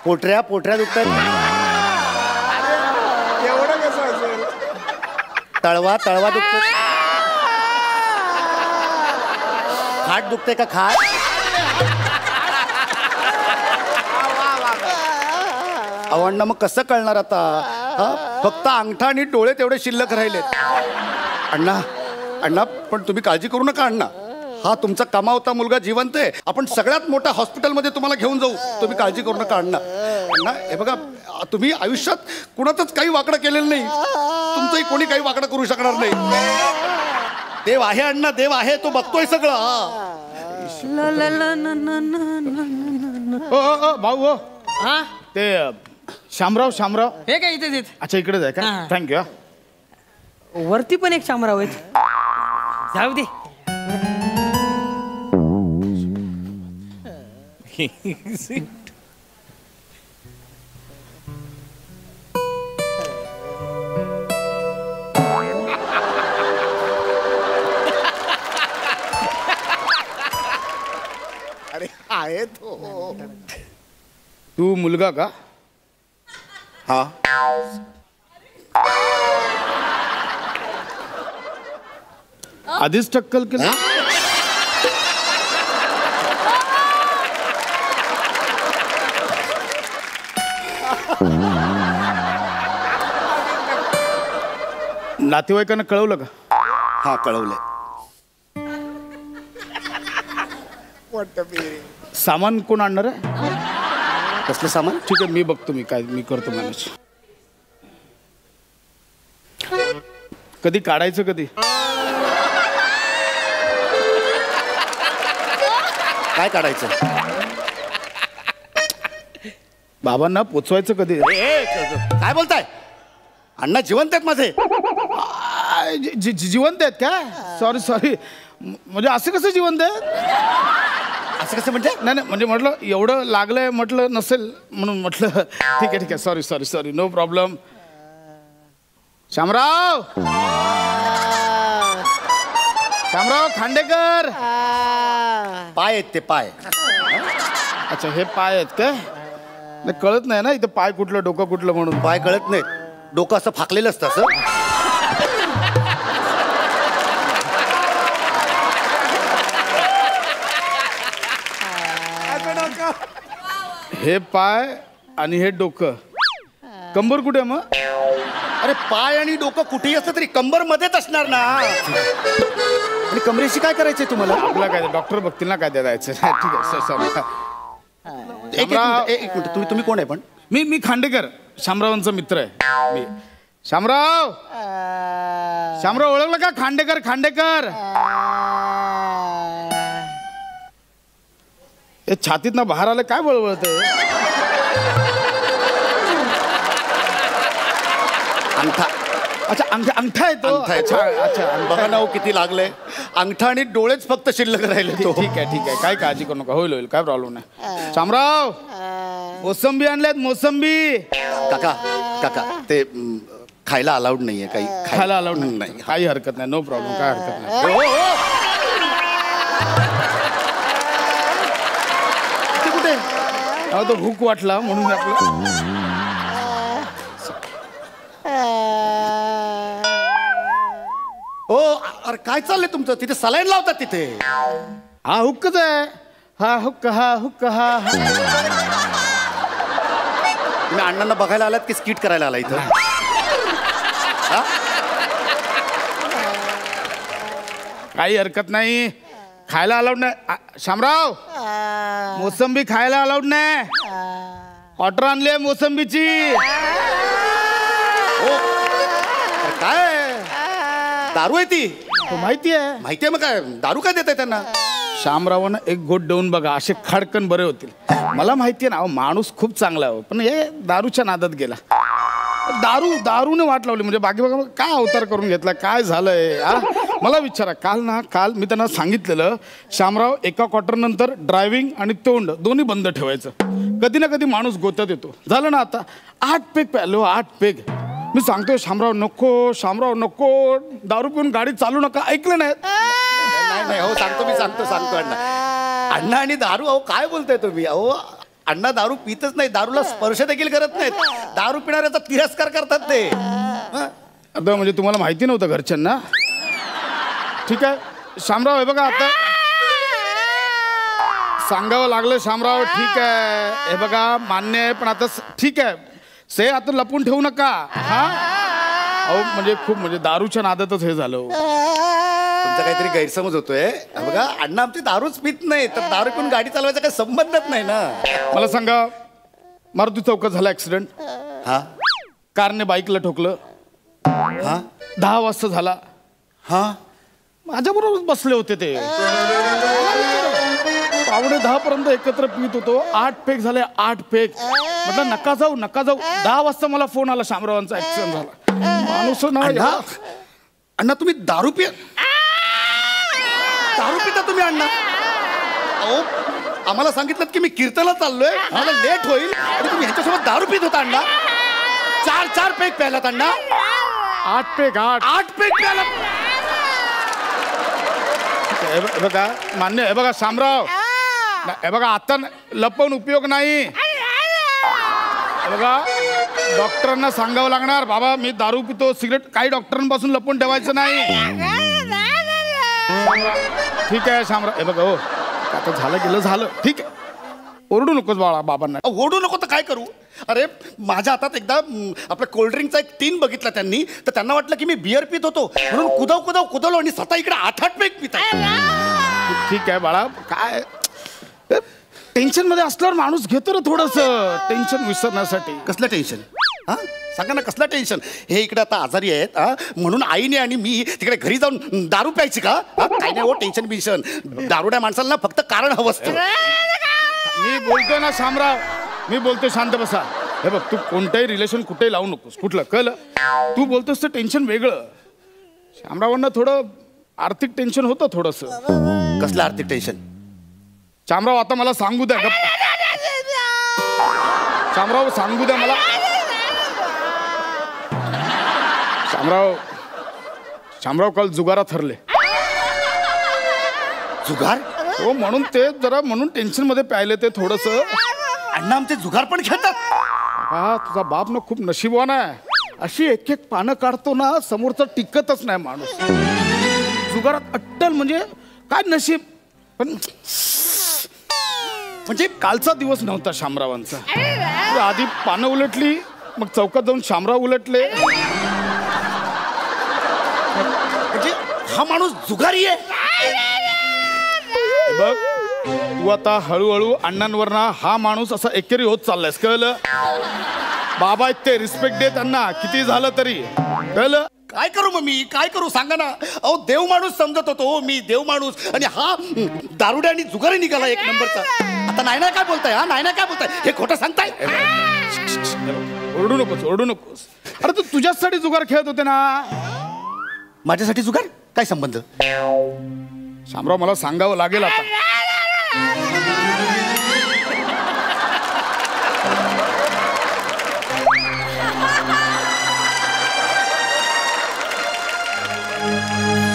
पोटऱ्या दुखतात? तळवा दुखतो? खाट दुखते का? खाट? अण्णा मग कसं कळणार आता? फक्त अंगठा आणि डोळे तेवढे शिल्लक राहिलेत. अण्णा पण तुम्ही काळजी करू नका अण्णा, हा तुमचा कमावता मुलगा जिवंत आहे. आपण सगळ्यात मोठ्या हॉस्पिटलमध्ये तुम्हाला घेऊन जाऊ, तुम्ही काळजी करू नका अण्णा. अण्णा हे बघा, तुम्ही आयुष्यात कुणातच काही वाकडं केलेलं नाही, तुमचंही कोणी काही वाकडं करू शकणार नाही. देव आहे अण्णा, देव आहे, तो बघतोय सगळं. भाऊ हो ते शामराव हे काय इथे अच्छा इकडेच आहे का? थँक्यू. वरती पण एक शामराव आहेत, जाऊ दे. अरे आहे तो. तू मुलगा का? हा. आधीच टक्कल केलं. नातेवाईकांना कळवलं का? हा कळवलंय. सामान कोण आणणार आहे? कसलं सामान? ठीक आहे, मी बघतो, मी करतो मॅनेज. कधी काढायचं कधी? काय काढायचं? बाबांना पोचवायचं कधी? काय बोलताय? अण्णा जिवंत आहेत माझे. जिवंत आहेत का? सॉरी म्हणजे असं कसं जिवंत आहेत? असं कसं म्हणजे? नाही म्हणजे म्हटलं एवढं लागलंय, म्हटलं नसेल म्हणून म्हटलं. ठीक आहे sorry no problem. Shamrao Khandekar. पाय आहेत ते, पाय. अच्छा, हे पाय आहेत काय? नाही कळत नाही ना इथं पाय कुठलं डोकं कुठलं म्हणून. पाय कळत नाहीत, डोकं असं फाकलेलं असतं असं. हे पाय आणि हे डोकं. कंबर कुठे मग? अरे पाय आणि डोकं कुठेही असतं तरी कंबर मध्येच असणार ना. आणि कमरेशी काय करायचंय तुम्हाला? आपला काय डॉक्टर बघतील ना काय द्यायचं. ठीक आहे सॉरी. एक मिनिट, तुम्ही कोण आहे पण? मी खांडेकर, शामरावांचा मित्र आहे मी. शामराव ओळखलं का? खांडेकर. हे छातीत ना बाहेर आलं काय बळबळत? अंगठा. अच्छा अंगठा आहे तो. अच्छा बघा ना, किती लागलंय. अंगठा आणि डोळेच फक्त शिल्लक राहिले. ठीक आहे काय काळजी करू नका, होईल काय प्रॉब्लेम नाही. शामराव मोसंबी आणल्यात, मोसंबी. काका ते खायला अलाउड नाहीये. काही खायला अलाउड नाही? काही हरकत नाही, नो प्रॉब्लेम, काय हरकत नाही. कुठे? तो भूक वाटला म्हणून आपलं. हो अरे काय चाललंय तुमचं? तिथे सलाईन लावतात तिथे. हा हुक्कच आहे. हा हुक्क. तुम्ही अण्णांना बघायला आलात की स्किट करायला आला इथं? काही हरकत नाही, खायला अलाउड नाही. शामराव मोसंबी खायला अलाउड नाही. ऑर्डर आणली आहे मोसंबीची. काय दारू आहे ती? माहिती आहे मग काय दारू काय देताय त्यांना? शामरावांना एक गोट देऊन बघा, असे खडकन बरे होतील. मला माहिती आहे ना, माणूस खूप चांगला आहे, पण हे दारूच्या नादात गेला. दारूने वाट लावली. म्हणजे बाकी बघा काय अवतार करून घेतला, काय झालंय? मला विचारा. काल मी त्यांना सांगितलेलं, शामराव एका क्वार्टर नंतर ड्रायव्हिंग आणि तोंड दोन्ही बंद ठेवायचं. कधी ना कधी माणूस गोत्यात येतो. झालं ना, आता 8 पेग प्यालो, 8 पेग. मी सांगतोय शामराव नको दारू पिऊन गाडी चालू नका. ऐकलं नाही. नाही हो, मी सांगतो अण्णा आणि दारू. अहो काय बोलताय तुम्ही? अहो अण्णा दारू पितच नाही, दारूला स्पर्श देखील करत नाहीत. दारू पिणाऱ्याचा तिरस्कार करतात ते. आता म्हणजे तुम्हाला माहिती नव्हतं घरच्यांना? ठीक आहे शामराव, हे बघा आता सांगावं लागलं. शामराव ठीक आहे, हे बघा मान्य आहे, पण आता ठीक आहे से आता लपून ठेवू नका. अहो म्हणजे दारूच्या नादातच हे झालं. तुमचा काहीतरी गैरसमज होतोय. बघा अण्णा आमची दारूच पित नाही, तर दारू पिऊन गाडी चालवायचा काही संबंधच नाही ना. मला सांगा, मारुती चौकात झाला ऍक्सिडेंट. कारने बाईकला ठोकलं. 10 वाजता झाला. माझ्याबरोबर बसले होते ते. 9:45 पर्यंत एकत्र पित होतो. 8 पेग झाले, 8 पेग. म्हटलं नका जाऊ. 10 वाजता मला फोन आला, शामरावांचा ऍक्सिडेंट झाला. माणूस ना. अण्णा तुम्ही दारू पिता तुम्ही अण्णा? अहो आम्हाला सांगितलं की मी कीर्तनाला चाललोय, मला लेट होईल आणि तुम्ही ह्याच्यासोबत दारू पित होता अण्णा. 4 पेक प्यायलात अण्णा. 8 पेक 8 पेक प्यायलात. हे बघा मान्य, हे बघा शामराव, हे बघा आता लपवून उपयोग नाही. हे बघा डॉक्टरांना सांगावं लागणार, बाबा मी दारू पितो सिगरेट, काही डॉक्टरांपासून लपवून ठेवायचं नाही. ठीक आहे शामराव, हे बघा हो आता झालं गेलं झालं, ठीक आहे. ओरडू नकोस बाळा बाबांना. ओरडू नको तर काय करू. अरे माझ्या हातात एकदा आपल्या कोल्ड्रिंकचा एक टीन बघितला त्यांनी, तर त्यांना वाटलं की मी बिअर पित होतो म्हणून कुदवलो आणि स्वतः इकडे 8 पेक पित आहे. ठीक आहे बाळा, काय टेन्शन मध्ये असल्यावर माणूस घेतो ना थोडस टेन्शन विसरण्यासाठी. कसलं टेन्शन? हा सांगा ना कसलं टेन्शन? हे इकडे आता आजारी आहेत म्हणून आईने आणि मी तिकडे घरी जाऊन दारू प्यायची का? काय नाही हो टेन्शन बिन्शन, दारुड्या माणसाला फक्त कारण हवं असतं. मी बोलतोय ना शामराव, मी बोलतोय शांत बसा. हे बघ तू कोणतंही रिलेशन कुठेही लावू नकोस, कुठलं कळलं? तू बोलतोस तर टेन्शन वेगळं. शामरावांना थोडं आर्थिक टेन्शन होतं थोडस. कसलं आर्थिक टेन्शन? शामराव आता मला सांगू द्या. शामराव सांगू द्या मला. शामराव काल जुगारात हरले. जुगार? हो म्हणून ते जरा म्हणून टेन्शन मध्ये प्यायले ते थोडस. अण्णा आमचे जुगार पण खेळतात? हा तुझा बाप ना खूप नशीबवान आहे. अशी एक एक पानं काढतो ना समोरचं टिकतच नाही माणूस. जुगारात अट्टल म्हणजे काय नशीब. पण म्हणजे कालचा दिवस नव्हता शामरावांचा. आधी पानं उलटली, मग चौकात जाऊन शामराव उलटले. म्हणजे हा माणूस जुगारी आहे. बघ तू आता हळूहळू अण्णांवर ना हा माणूस असा एकेरी होत चाललायस, कळलं? बाबा ते रिस्पेक्ट दे त्यांना, किती झालं तरी, कळलं? काय करू मग मी, काय करू सांगा ना. अहो देव माणूस समजत होतो मी, देव माणूस, आणि हा दारुड्या आणि जुगारी निघाला एक नंबरचा. आता नाही ना काय बोलताय, हा नाही ना काय बोलताय, हे खोटं सांगताय. ओरडू नकोस, ओरडू नकोस. अरे तू तुझ्यासाठी जुगार खेळत होते ना. माझ्यासाठी जुगार? काय संबंध? शामराव मला सांगावं लागेल आता.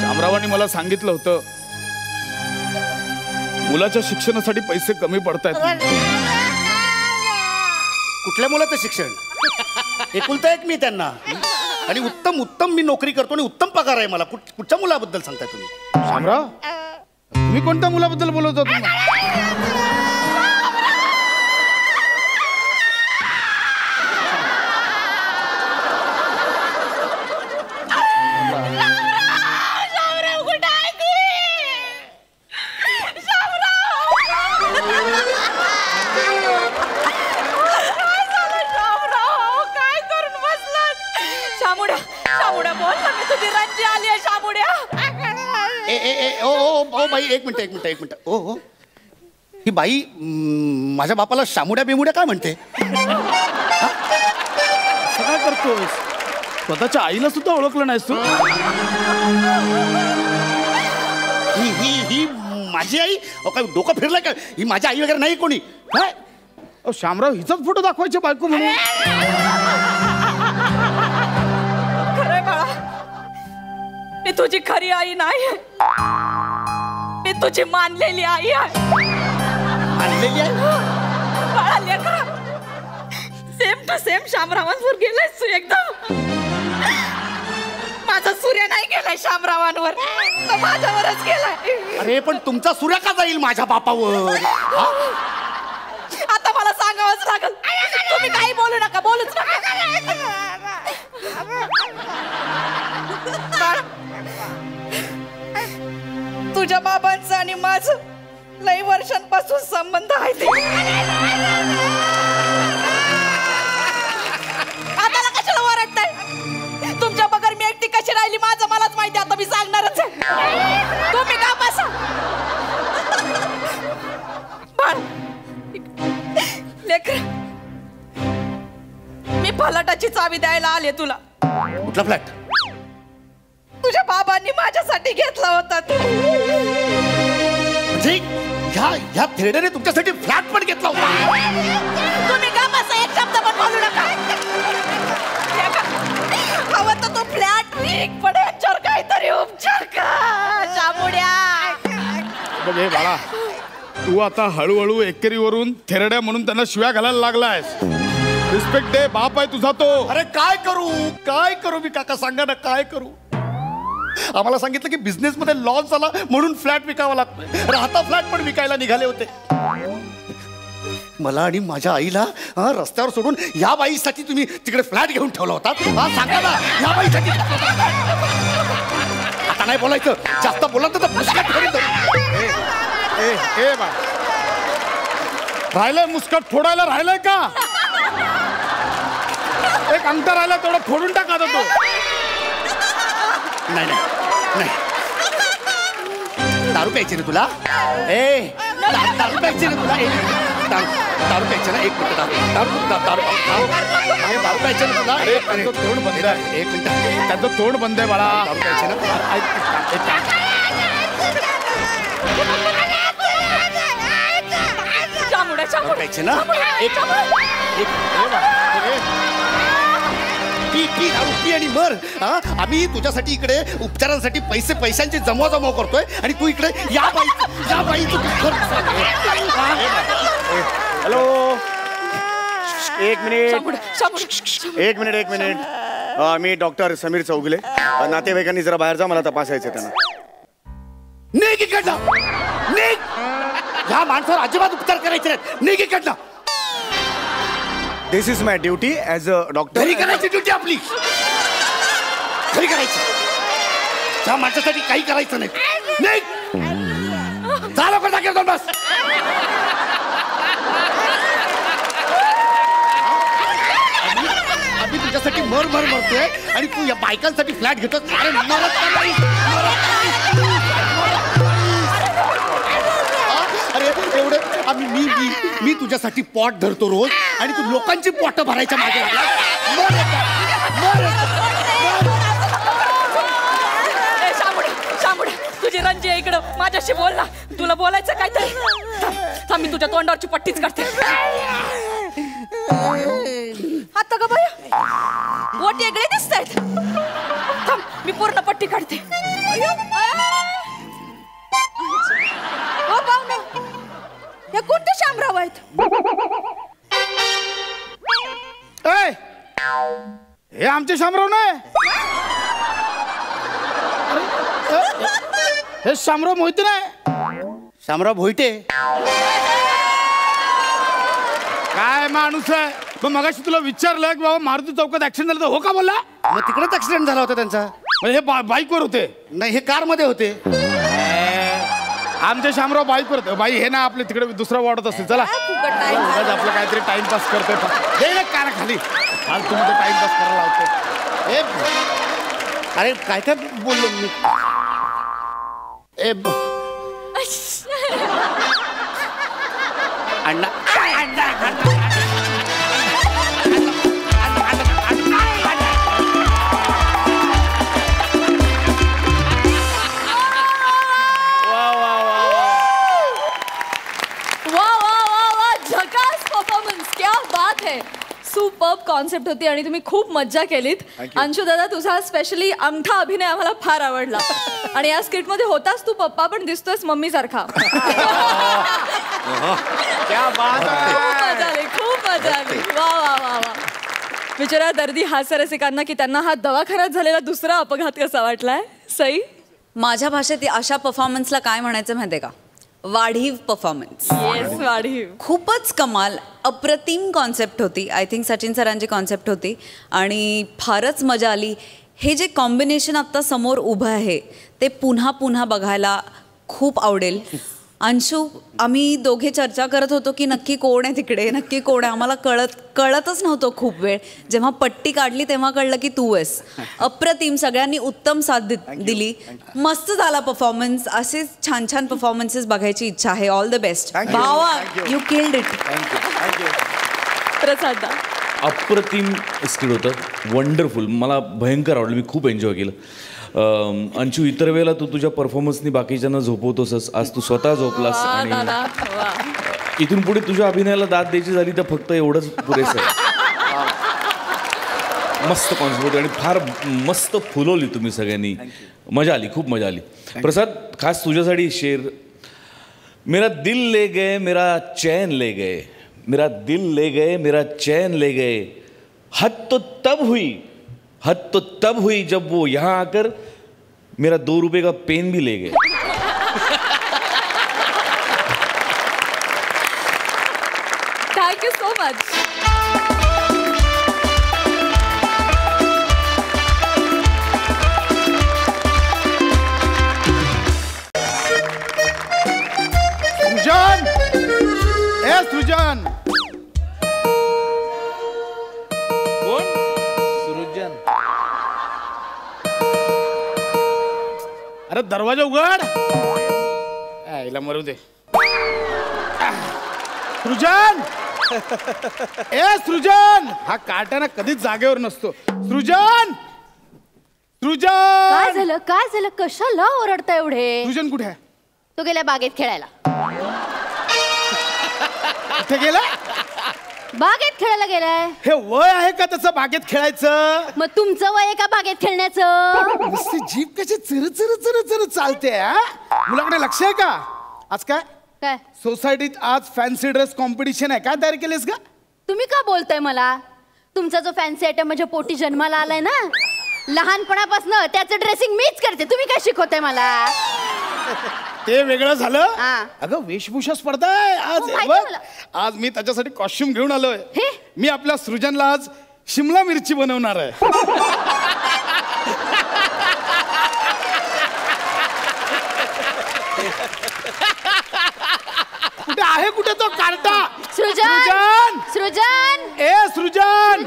शामरावांनी मला सांगितलं होतं मुलाच्या शिक्षणासाठी पैसे कमी पडतायत. कुठल्या मुलाचं शिक्षण? एकुलता एक मी त्यांना, आणि उत्तम मी नोकरी करतो आणि उत्तम पगार आहे मला. कुठच्या मुलाबद्दल सांगताय तुम्ही? शामराव तुम्ही कोणत्या मुलाबद्दल बोलत होता? बाई एक मिनिट. ओ ही बाई माझ्या बापाला शामुड्या बिमुड्या काय म्हणते? काय करतोस? स्वतःच्या आईला सुद्धा ओळखलं नाहीस तू? ही माझी आई? काय डोकं फिरलं का? ही माझी आई वगैरे नाही कोणी. काय शामराव हिचाच फोटो दाखवायचे बायको म्हणून? खरंय बाळा, मी तुझी खरी आई नाही, मी तुझी मानलेली आई आहे. मानलेली आहे? बाळा लेकरा, सेम टू सेम शामरावांवर गेलायस तू एकदम. माझा सूर्य नाही गेलाय शामरावांवर, तो माझ्यावरच गेलाय. अरे पण तुमचा सूर्य का जाईल माझ्या बापावर? आता मला सांगावंच लागल. तुम्ही काही बोलू नका, बोलूच नका. तुझ्या बाबांचं आणि माझं लई वर्षांपासून संबंध आहे ते. आता कशाला ओरडताय? तुमच्या बगर मी एकटी कशी राहिली माझं मलाच माहिती. आता मी सांगणारच आहे. तुम्ही का बसा. लेकर, मी फलाटाची चावी द्यायला आले तुला. कुठला फ्लॅट? तुझ्या बाबांनी माझ्यासाठी घेतला होता. ह्या थेरडेने तुमच्यासाठी फ्लॅट पण घेतला होता. तुम्ही का बसा, एक शब्द पण बोलू नका. हवं तर तो फ्लॅट विक, पण याच्यावर काहीतरी उपचार का जामुड्या. बघ हे बाळा, तू आता हळूहळू एकेरीवरून थेरड्या म्हणून त्यांना शिव्या घालायला लागलायस. रिस्पेक्ट दे, बाप आहे तुझा तो. अरे काय करू मी काका, सांगा ना काय करू. आम्हाला सांगितलं की बिझनेस मध्ये लॉस झाला म्हणून फ्लॅट विकावा लागतोय. राहता फ्लॅट पण विकायला निघाले होते. मला आणि माझ्या आईला रस्त्यावर सोडून या बाईसाठी तुम्ही तिकडे फ्लॅट घेऊन ठेवला होता. सांगा ना, या बाईसाठी. आता नाही बोलायचं, जास्त बोला तर मुस्कट फोडीन. ए बा, राहिलंय मुस्कट फोडायला, राहिलंय का? एक अंतर राहिला, तेवढं फोडून टाका तो. नाही नाही नाही, दारू प्यायची ना तुला? दारू प्यायची ना तुला? दारू प्यायची ना? एक मिनिट, दारू प्यायची ना तुला? त्यांचं तोंड बंद आहे. एक मिनिट, त्यांचं तोंड बंद आहे बाळा. दारू प्यायची ना? दारू प्यायची ना? पी दारू पी आणि मर. आम्ही तुझ्यासाठी इकडे उपचारांसाठी पैशांची जमवाजमव करतोय आणि तू इकडे या बाईचं हॅलो, एक मिनिट. मी डॉक्टर समीर चौगुले. नातेवाईकांनी जरा बाहेर जा, मला तपासायचं त्यांना. निघ इकडनं, निघ. ह्या माणसावर अजिबात उपचार करायचे नाहीत. निघ इकडनं. This is my duty as a doctor. घरी करायची ड्युटी आपली, घरी करायची. त्या माणसासाठी काही करायचं नाही. निघ. जा लवकर, जागेवर जाऊन बस. आम्ही तुझ्यासाठी मरतोय आणि तू या बायकांसाठी फ्लॅट घेतो. अरे मरत नाही. अरे एवढं मी तुझ्यासाठी पॉट धरतो रोज आणि तू लोकांची पॉट भरायच्या मागे लागला. शामुडे, तुझी रंजी आहे इकडं, माझ्याशी बोल ना. तुला बोलायचं काय तर थांब, मी तुझ्या तोंडावरची पट्टीच काढते. आता का बाया, बोट वेगळे दिसत आहेत. थांब, मी पूर्ण पट्टी काढते. हो पाहुणे, हे कोणते शामराव आहेत? हे आमचे शामराव नाही, हे शामराव मोहिते नाही. शामराव भोईटे काय माणूस आहे. मग मगाशी तुला विचारलं की बाबा मारुती चौकात ऍक्सिडेंट झालं, तर हो का बोलला? मग तिकडेच ऍक्सिडेंट झाला होता त्यांचा. म्हणजे हे बाईकवर होते? नाही, हे कार मध्ये होते. आमचे शामराव बाईकवर होते. बाई हे ना आपले तिकडे दुसरा वाढत असतील. चला आपलं काहीतरी टाइमपास करतोय. हे ना काना खाली फालतू मध्ये टाइमपास करायला लावतो. अरे काय काय बोललो मी. अण्णा सुपर्ब कॉन्सेप्ट होती आणि तुम्ही खूप मज्जा केलीत. अंशू दादा, तुझा स्पेशली अंगठा अभिनय आम्हाला फार आवडला. आणि या स्किट मध्ये होतास तू पप्पा, पण दिसतोयस मम्मी सारखा. खूप मजा आली. वा. विचारा दर्दी हास्यरसिकांना की त्यांना हा दवाखान्यात झालेला दुसरा अपघात कसा वाटलाय. सई, माझ्या भाषेत अशा परफॉर्मन्सला काय म्हणायचं माहितीये का? वाढीव परफॉर्मन्स. येस, वाढीव. खूपच कमाल, अप्रतिम कॉन्सेप्ट होती. आय थिंक सचिन सरांची कॉन्सेप्ट होती आणि फारच मजा आली. हे जे कॉम्बिनेशन आत्ता समोर उभं आहे ते पुन्हा पुन्हा बघायला खूप आवडेल. अंशू, आम्ही दोघे चर्चा करत होतो की नक्की कोण आहे तिकडे, नक्की कोण आहे. आम्हाला कळतच नव्हतं खूप वेळ. जेव्हा पट्टी काढली तेव्हा कळलं की तू आहेस. अप्रतिम, सगळ्यांनी उत्तम साथ दिली. मस्त झाला परफॉर्मन्स. असेच छान छान परफॉर्मन्सेस बघायची इच्छा आहे. ऑल द बेस्ट भावा, यू किल्ड इट. प्रसाद, अप्रतिम स्किट होतं, वंडरफुल. मला भयंकर आवडलं, मी खूप एन्जॉय केलं. अंशू, इतर वेळेला तू तुझ्या परफॉर्मन्सनी बाकीच्यांना झोपवतोस, आज तू स्वतः झोपलास आणि इथून पुढे तुझ्या अभिनयाला दाद द्यायची झाली तर फक्त एवढंच पुरेसं आहे. मस्त कॉन्सर्ट आणि फार मस्त फुलवली तुम्ही सगळ्यांनी. मजा आली, खूप मजा आली. प्रसाद, खास तुझ्यासाठी शेर. मेरा दिल ले गए मेरा चैन ले गए, मेरा दिल ले गए मेरा चैन ले गए, हद तो तब हुई जब वो यहाँ आकर मेरा 2 रुपए का पेन भी ले गए. Thank you so much. सृजन, ए सृजन. कोण? सृजन. अरे दरवाजा उघड. आईला मरू दे. सृजन, ए सृजन. हा काट्याना कधीच जागेवर नसतो. सृजन, सृजन. काय झालं कशाला ओरडता एवढे? सृजन कुठे आहे? तो गेला बागेत खेळायला. कुठे गेला? बागेत खेळायला गेलाय. हे वय आहे का त्याचं बागेत खेळायचं? मग तुमचं वय आहे का बागेत खेळण्याचं? नुसती जीभ कशी चिर चालते. मुलाकडे लक्ष आहे का? आज काय काय सोसायटीत आज फॅन्सी ड्रेस कॉम्पिटिशन आहे. काय तयारी केलीस का? तुम्ही का बोलताय मला? तुमचा जो फॅन्सी आयटम माझ्या पोटी जन्माला आलाय ना, लहानपणापासून त्याचं ड्रेसिंग मीच करते. तुम्ही काय शिकवताय मला? ते वेगळं झालं. हा. अगं वेशभूषा स्पर्धा आहे आज. माहिती बघ, मला. आज मी त्याच्यासाठी कॉस्ट्युम घेऊन आलोय. हे? मी आपल्या सृजनला आज शिमला मिरची बनवणार आहे. कुठे आहे कुठे तो कार्टा? सृजन, सृजन, ए सृजन.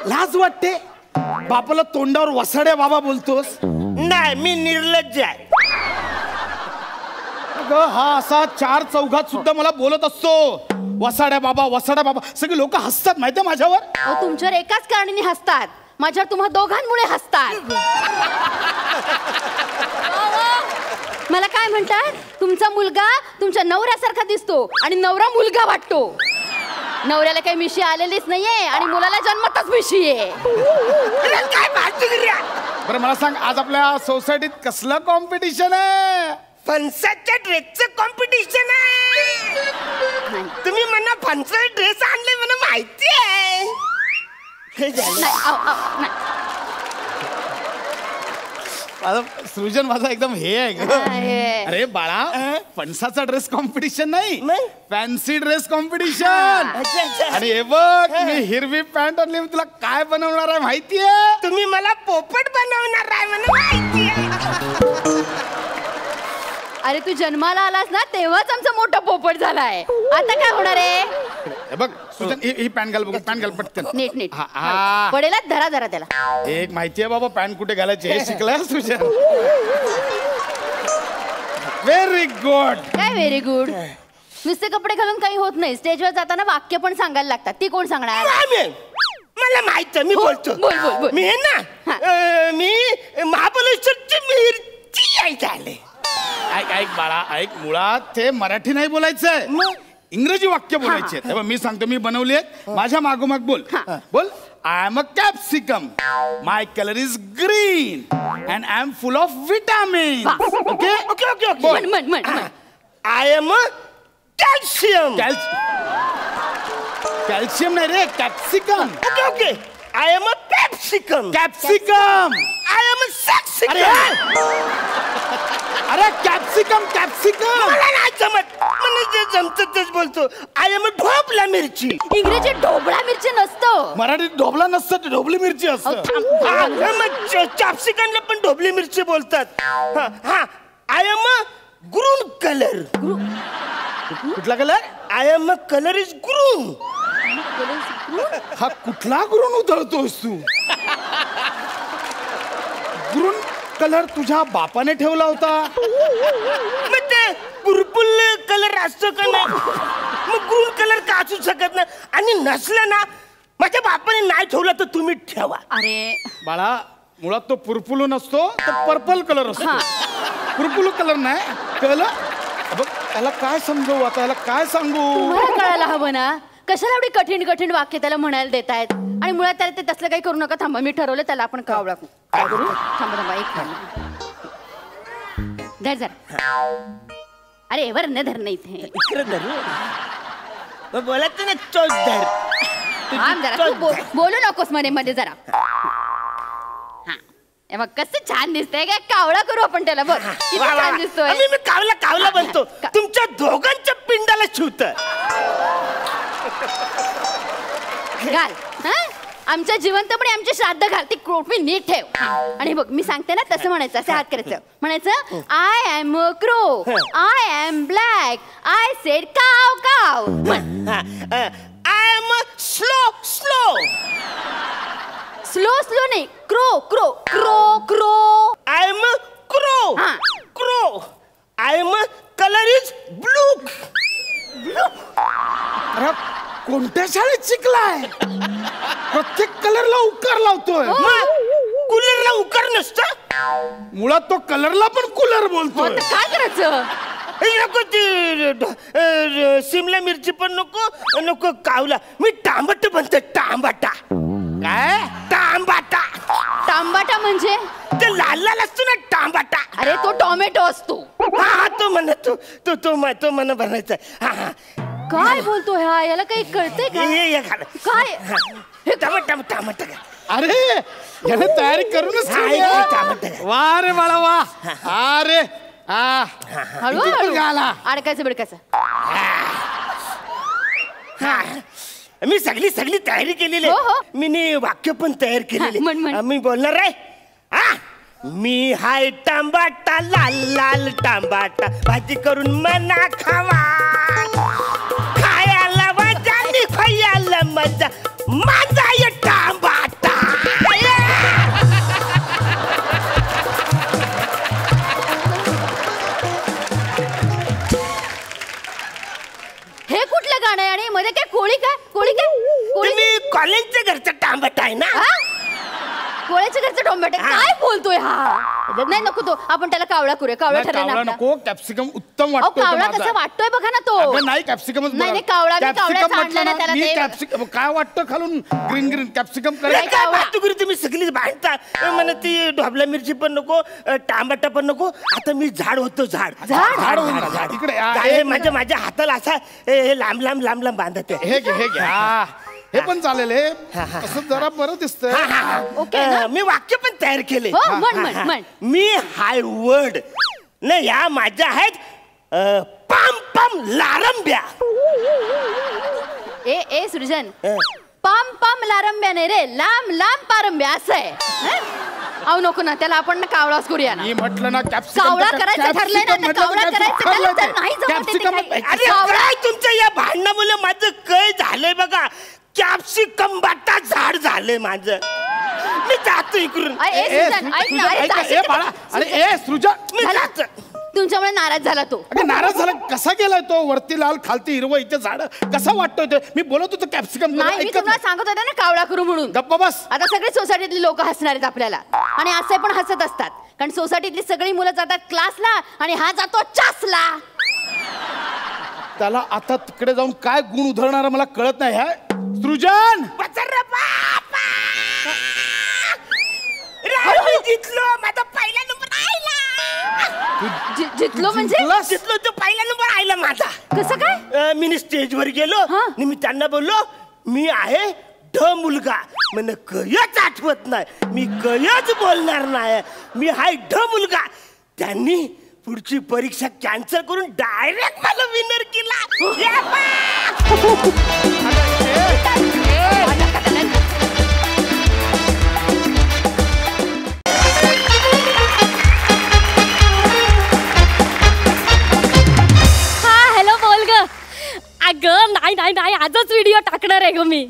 लाज वाटते बापाला तोंडावर वसाड्या बाबा बोलतोस? नाही, मी निर्लज्ज आहे. अगं हा असा 4 चौघात सुद्धा मला बोलत असतो, वसाड्या बाबा वसाड्या बाबा. सगळे लोक हसतात माहितीये माझ्यावर. तुमच्यावर एकाच कारणाने हसतात, माझ्यावर तुम्हा दोघांमुळे हसतात. मला काय म्हणतात? तुमचा मुलगा तुमच्या नवऱ्यासारखा दिसतो आणि नवरा मुलगा वाटतो. नवऱ्याला काही मिशी आलेलीच नाहीये आणि मुलाला जन्मतच मिशी आहे. बरं मला सांग, आज आपल्या सोसायटीत कसलं कॉम्पिटिशन आहे? फणसाच्या ड्रेसचं कॉम्पिटिशन आहे. तुम्ही मला फणसाचा ड्रेस आणले मला माहिती आहे. सृजन माझा एकदम हे आहे ग. अरे बाळा, फणसाचा ड्रेस कॉम्पिटिशन नाही, फॅन्सी ड्रेस कॉम्पिटिशन. आणि हे बघ, मी हिरवी पॅन्ट आणली. तुला काय बनवणार आहे माहितीये? तुम्ही मला पोपट बनवणार आहे मला माहिती आहे. अरे तू जन्माला आलास ना तेव्हाच आमचा मोठा पोपट झालाय. आता काय होणार आहे? बघ सृजन, ही पॅन्ट घाल. बघ पॅन्ट घाल पटकन. नीट नीट हा. पडेला धरा धरा त्याला. एक माहितीये बाबा पॅन्ट कुठे घालायची हे शिकलाय सृजन. Very good. काय व्हेरी गुड? नुसते कपडे घालून काही होत नाही. स्टेजवर जाताना वाक्य पण सांगायला लागतात. ती कोण सांगणार? मला माहित आहे, मी बोलतो. बोल बोल बोल. मी आहे ना, मी महाबळेश्वरची मिरची झाले. ऐक बाळा, ऐक. मुळात ते मराठी नाही बोलायचंय, इंग्रजी वाक्य बोलायचे. मी सांगतो, मी बनवली आहेत. माझ्या मागोमाग बोल. बोल. I am a capsicum, my colour is green and I am full of vitamin. Okay okay okay okay. I am a calcium. Calcium नाही रे, capsicum. Okay okay. I am a capsicum. Capsicum. I am a सॅक्सिकम. अरे capsicum capsicum. मला नाही जमत, मला जे जमतं तेच बोलतो. आय एम अ ढोबला मिरची. इंग्रजीत ढोबळा मिरची नसतं, मराठीत ढोबला नसतं, ढोबली मिरची असतं. कॅप्सिकमला पण ढोबली मिरची बोलतात. हा. I am a green colour. कुठला colour? I am a colour is green. हा कुठला ग्रून उधळतोस तू? कलर तुझ्या बापाने ठेवला होता. मग ते पर्पल कलर असतो का नाही, मग ग्रीन कलर का असू शकत नाही. आणि नसलं ना माझ्या बापाने नाही ठेवला तर तुम्ही ठेवा. अरे बाळा मुळात तो पुरपुलू नसतो, तर पर्पल कलर असतो. पुरपुलू कलर नाही कळलं. बघ त्याला काय समजवू आता, याला काय सांगू. तुम्हाला कळायला हवं ना, कशाला एवढी कठीण कठीण वाक्य त्याला म्हणायला देतायत. आणि मुळात त्याला ते तसलं काही करू नका. थांबा, मी ठरवलं त्याला आपण कावळा काय करू. थांबा एक धर जरा. अरे वर न धर नाही इथे इकडे धरू बोलत ना चोच धर. थांब जरा, तू बोलू नकोस मध्ये मध्ये जरा. हा मग कसं छान दिसतंय. काय कावळा करू आपण त्याला. बघ किती छान दिसतोय. मी कावला कावला बनतो. तुमच्या दोघांच्या पिंडाला शिवत घाल. आमच्या जिवंतपणे आमचे श्राद्ध घाल. ती क्रोटमी नीट ठेव. आणि बघ मी सांगते ना तसं म्हणायचं. असं हात करायचं. म्हणायचं I am a crow, I am black, I said caw caw. I am slow slow. Slow slow नाही, crow crow crow crow. I am crow crow. I am colour is blue. अरे कोणत्या शाळेत शिकलाय. प्रत्येक कलरला उकार लावतोय. कूलरला उकार नसतं. मुळात तो कलरला पण कूलर बोलतोय. काय करायचं. नको ती शिमला मिरची पण नको नको कावला. मी टांबट बनते. टांबाटा. काय टांबाटा. टांबाटा म्हणजे ते लाल लाल असतो ना टांबाटा. अरे तो टोमॅटो असतो. हा तो म्हणत तो म्हणा बनायचा. हा काय बोलतोय हा. याला काही कळतंय का. काय टमाटा टमाटा. अरे याने तयारी करूनच वा रे बाळा वा. अरे हळूहळू अडकायचं बिडकायचं. मी सगळी तयारी केलेली. मी वाक्य पण तयार केलेली. मी बोलणार आहे. मी हाय टांबाटा लाल लाल टांबाटा. भाजी करून मना खावा. खायला मजा आणि खायला मजा. माझा ये टांबाटा. हे कुठलं गाणं आहे. आणि मध्ये काय कोळी काय कोळी काय कोळी. तुम्ही कॉलेजच्या घरचा टांबाटा आहे ना. कोळ्याच्या घरचं टोमॅटो. काय बोलतोय हा. नाही नको तो. आपण त्याला कावळा करूया. कावळा ठरला नको. कॅप्सिकम उत्तम वाटतो. कावळा कसा वाटतोय बघा ना तो. नाही कॅप्सिकम नाही कावळा. मी कावळ्याचं आणलं ना त्याला. मी कॅप्सिकम काय वाटतं खालून ग्रीन ग्रीन कॅप्सिकम तुम्ही सगळीच भांडता. मला ती ढोबला मिरची पण नको टांबाटा पण नको. आता मी झाड होतो. झाड झाड इकडे माझ्या हाताला असा लांब लांब लांब लांब बांधत. हे घ्या. हे पण चालेल. हे असं जरा बरं दिसतंय. मी वाक्य पण तयार केले. मी हाय वर्ड न या माझ्या आहेत पाम पाम लारंब्या. ए सृजन पाम पाम लारंब्या नाही रे. लांब लांब पारंब्या असं आहे. अहो नको ना त्याला आपण ना कावळाच करूया ना. मी म्हटलं ना कॅप्सिकम कावळा करायचं ठरलंय ना. कावळा करायचं नाही जमत. काय तुमच्या या भांडणामुळे माझं काय झालंय बघा. कॅप्सिकम बाटा झाड झालंय माझं. मी जातो इकडून. अरे सृजन मी जातो. तुमच्यामुळे नाराज झाला तो. नाराज झाला कसा गेलाय तो. वरती लाल खालती हिरवं. इथे झाड कसा वाटतोय ते. मी बोलत होतो कॅप्सिकम. नाही मी तुम्हाला सांगत होते ना कावळा करू म्हणून. गप्पा बस. आता सगळे सोसायटीतले लोक हसणार आहेत आपल्याला. आणि असे पण हसत असतात. कारण सोसायटीतली सगळी मुलं जातात क्लासला आणि हा जातो चासला. त्याला आता तिकडे जाऊन काय गुण उधळणार मला कळत नाही. ह्या सृजन जितलो. माझा पहिला नंबर आयला. जितलो म्हणजे जितलो तो पहिला नंबर आयला माझा. कसं काय. मी स्टेजवर गेलो आणि मी त्यांना बोललो मी आहे ढ मुलगा. मला कयच आठवत नाही. मी कयच बोलणार नाही. मी हाय ढ मुलगा. त्यांनी पुढची परीक्षा कॅन्सल करून डायरेक्ट मला विनर केला. हॅलो बोल ग. अगं नाही आजच व्हिडिओ टाकणार आहे ग मी.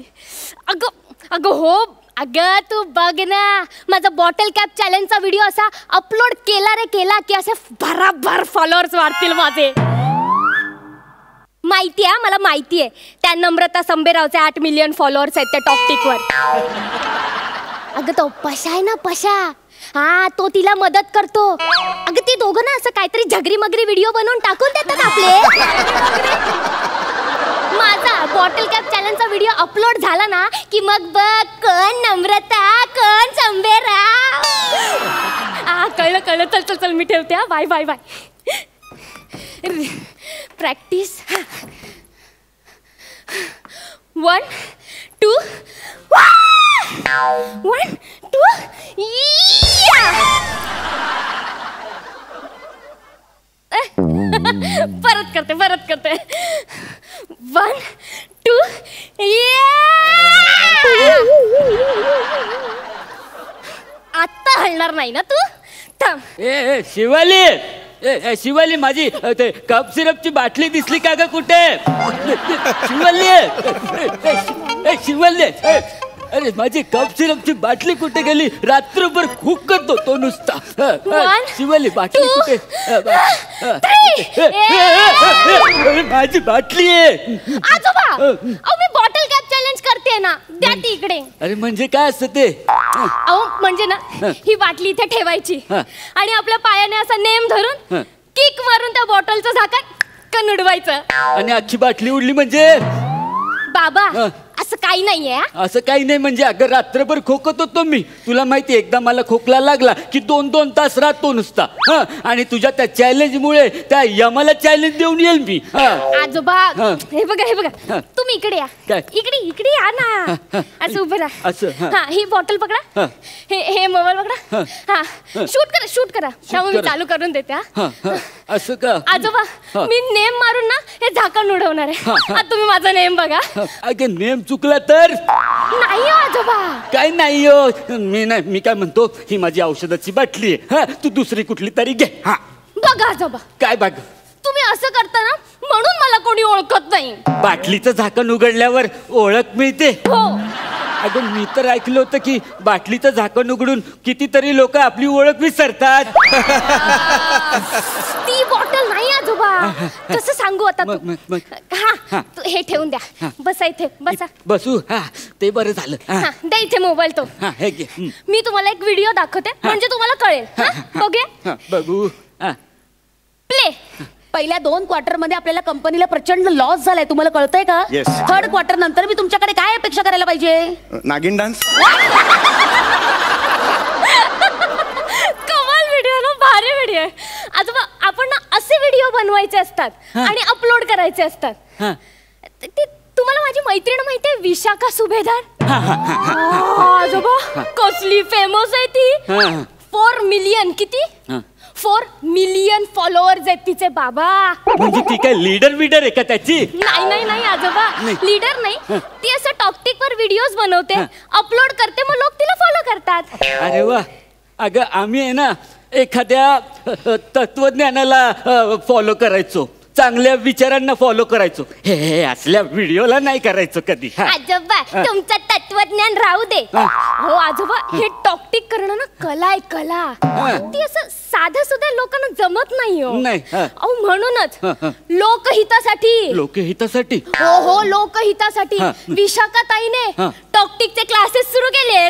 अगं हो अगं तू बघ ना, माझा बॉटल कॅप चॅलेंजचा व्हिडिओ असा अपलोड केला रे केला की असे भराभर फॉलोअर्स वाढतील माझे. माहिती आहे मला, माहिती आहे त्या नम्रता संबेरावचे 8 मिलियन फॉलोअर्स आहेत त्या टॉकटिकवर. अगं तो पशा आहे ना, पशा, हा तो तिला मदत करतो. अगं ती दोघं ना असं काहीतरी झगरी मगरी व्हिडिओ बनवून टाकून देतात आपले. माझा बॉटल कॅप चॅलेंजचा व्हिडिओ अपलोड झाला ना की मग बघ कोण नम्रता कोण संबेराव. कळलं कळलं, चल चल चल मी ठेवते. Bye bye bye. प्रॅक्टिस. 1 2 1 2 परत करते 1 2 आता हलणार नाही ना तू. थांब. शिवाली, शिवाली माझी ते कप सिरपची बाटली दिसली का ग कुठे? शिवाली, शिवाली, अरे माझी कप सिरपची बाटली कुठे गेली? रात्रभर खूप करतो तो नुसता. शिवाली बाटली कुठे? माझी बाटली आहे. आजोबा, अहो मी बॉटल कॅप चॅलेंज करते ना, द्या ती इकडे. अरे म्हणजे काय असतं ते? अहो म्हणजे ना ही बाटली इथे ठेवायची आणि आपल्या पायाने असा नेम धरून किक मारून त्या बॉटलचं झाकण उडवायचं. आणि अख्खी बाटली उडली म्हणजे? बाबा असं काही नाहीये. असं काही नाही म्हणजे अगं रात्रभर खोकत होतो मी. तुला माहिती, एकदा मला खोकला लागला की 2-2 तास राहतो नुसता. आणि तुझ्या त्या चॅलेंज मुळे त्या यमाला चॅलेंज देऊन येईल मी. आजोबा हे बघा तुम्ही इकडे या. इकडे इकडे या ना. असं उभं राहा. असं हा ही बॉटल पकडा. हे मोबाईल पकडा. हा शूट करा. त्यामुळे मी चालू करून देते. असं का? आजोबा मी नेम मारून ना हे झाकण उडवणार आहे. आता तुम्ही माझा नेम बघा. अगं नेम चुकला तर? नाही आजोबा. काय नाही हो. मी काय म्हणतो, ही माझी औषधाची बाटली आहे. तू दुसरी कुठली तरी घे. बघा आजोबा. काय बघ? तुम्ही असं करता ना म्हणून मला कोणी ओळखत नाही. बाटलीचं झाकण उघडल्यावर ओळख मिळते? हो. अगं मी तर ऐकलं होतं की बाटलीचं झाकण उघडून कितीतरी लोक आपली ओळख विसरतात. ती बॉटल नाही आजोबा. कसं सांगू आता? हा हे ठेवून द्या. बसा इथे बसा. बसू? हा ते बरं झालं. द्या इथे मोबाईल तो. हे घे. मी तुम्हाला एक व्हिडिओ दाखवते म्हणजे तुम्हाला कळेल. बघूया. बघू. प्ले. पहिल्या 2 क्वार्टर मध्ये आपल्याला कंपनीला प्रचंड लॉस झालाय. तुम्हाला कळतंय का? Yes. 3rd क्वार्टर नंतर मी तुमच्याकडे काय अपेक्षा करायला पाहिजे? नागिन डान्स. कमाल व्हिडिओ ना, भारी व्हिडिओ आहे. आजोबा आपण ना असे व्हिडिओ बनवायचे असतात आणि अपलोड करायचे असतात. ते तुम्हाला माझी मैत्रीण माहिती आहे, विशाखा सुभेदार. आजोबा कसली फेमस आहे ती. 4 मिलियन किती? 4 मिलियन फॉलोअर्स आहेत तिचे बाबा. म्हणजे ती काय लीडर आहे का त्याची? नाही आजोबा, लीडर नाही. ती असं टॉकटिक वर व्हिडिओज बनवते, अपलोड करते, मग लोक तिला फॉलो करतात. अरे वा. अगं आम्ही आहे ना एखाद्या तत्वज्ञानाला फॉलो करायचो, चांगल्या विचारांना फॉलो करायचो. हे असल्या व्हिडिओला नाही करायचो कधी. आजोबा तुमचं तत्वज्ञान राहू दे. हो आजोबा, हे टॉकटिक करणं ना कला आहे, कला. ती असं साधं सुद्धा लोकांना जमत नाही हो. अहो म्हणूनच लोकहितासाठी हो लोकहितासाठी विशाखाताईने टॉकटिकचे क्लासेस सुरू केले.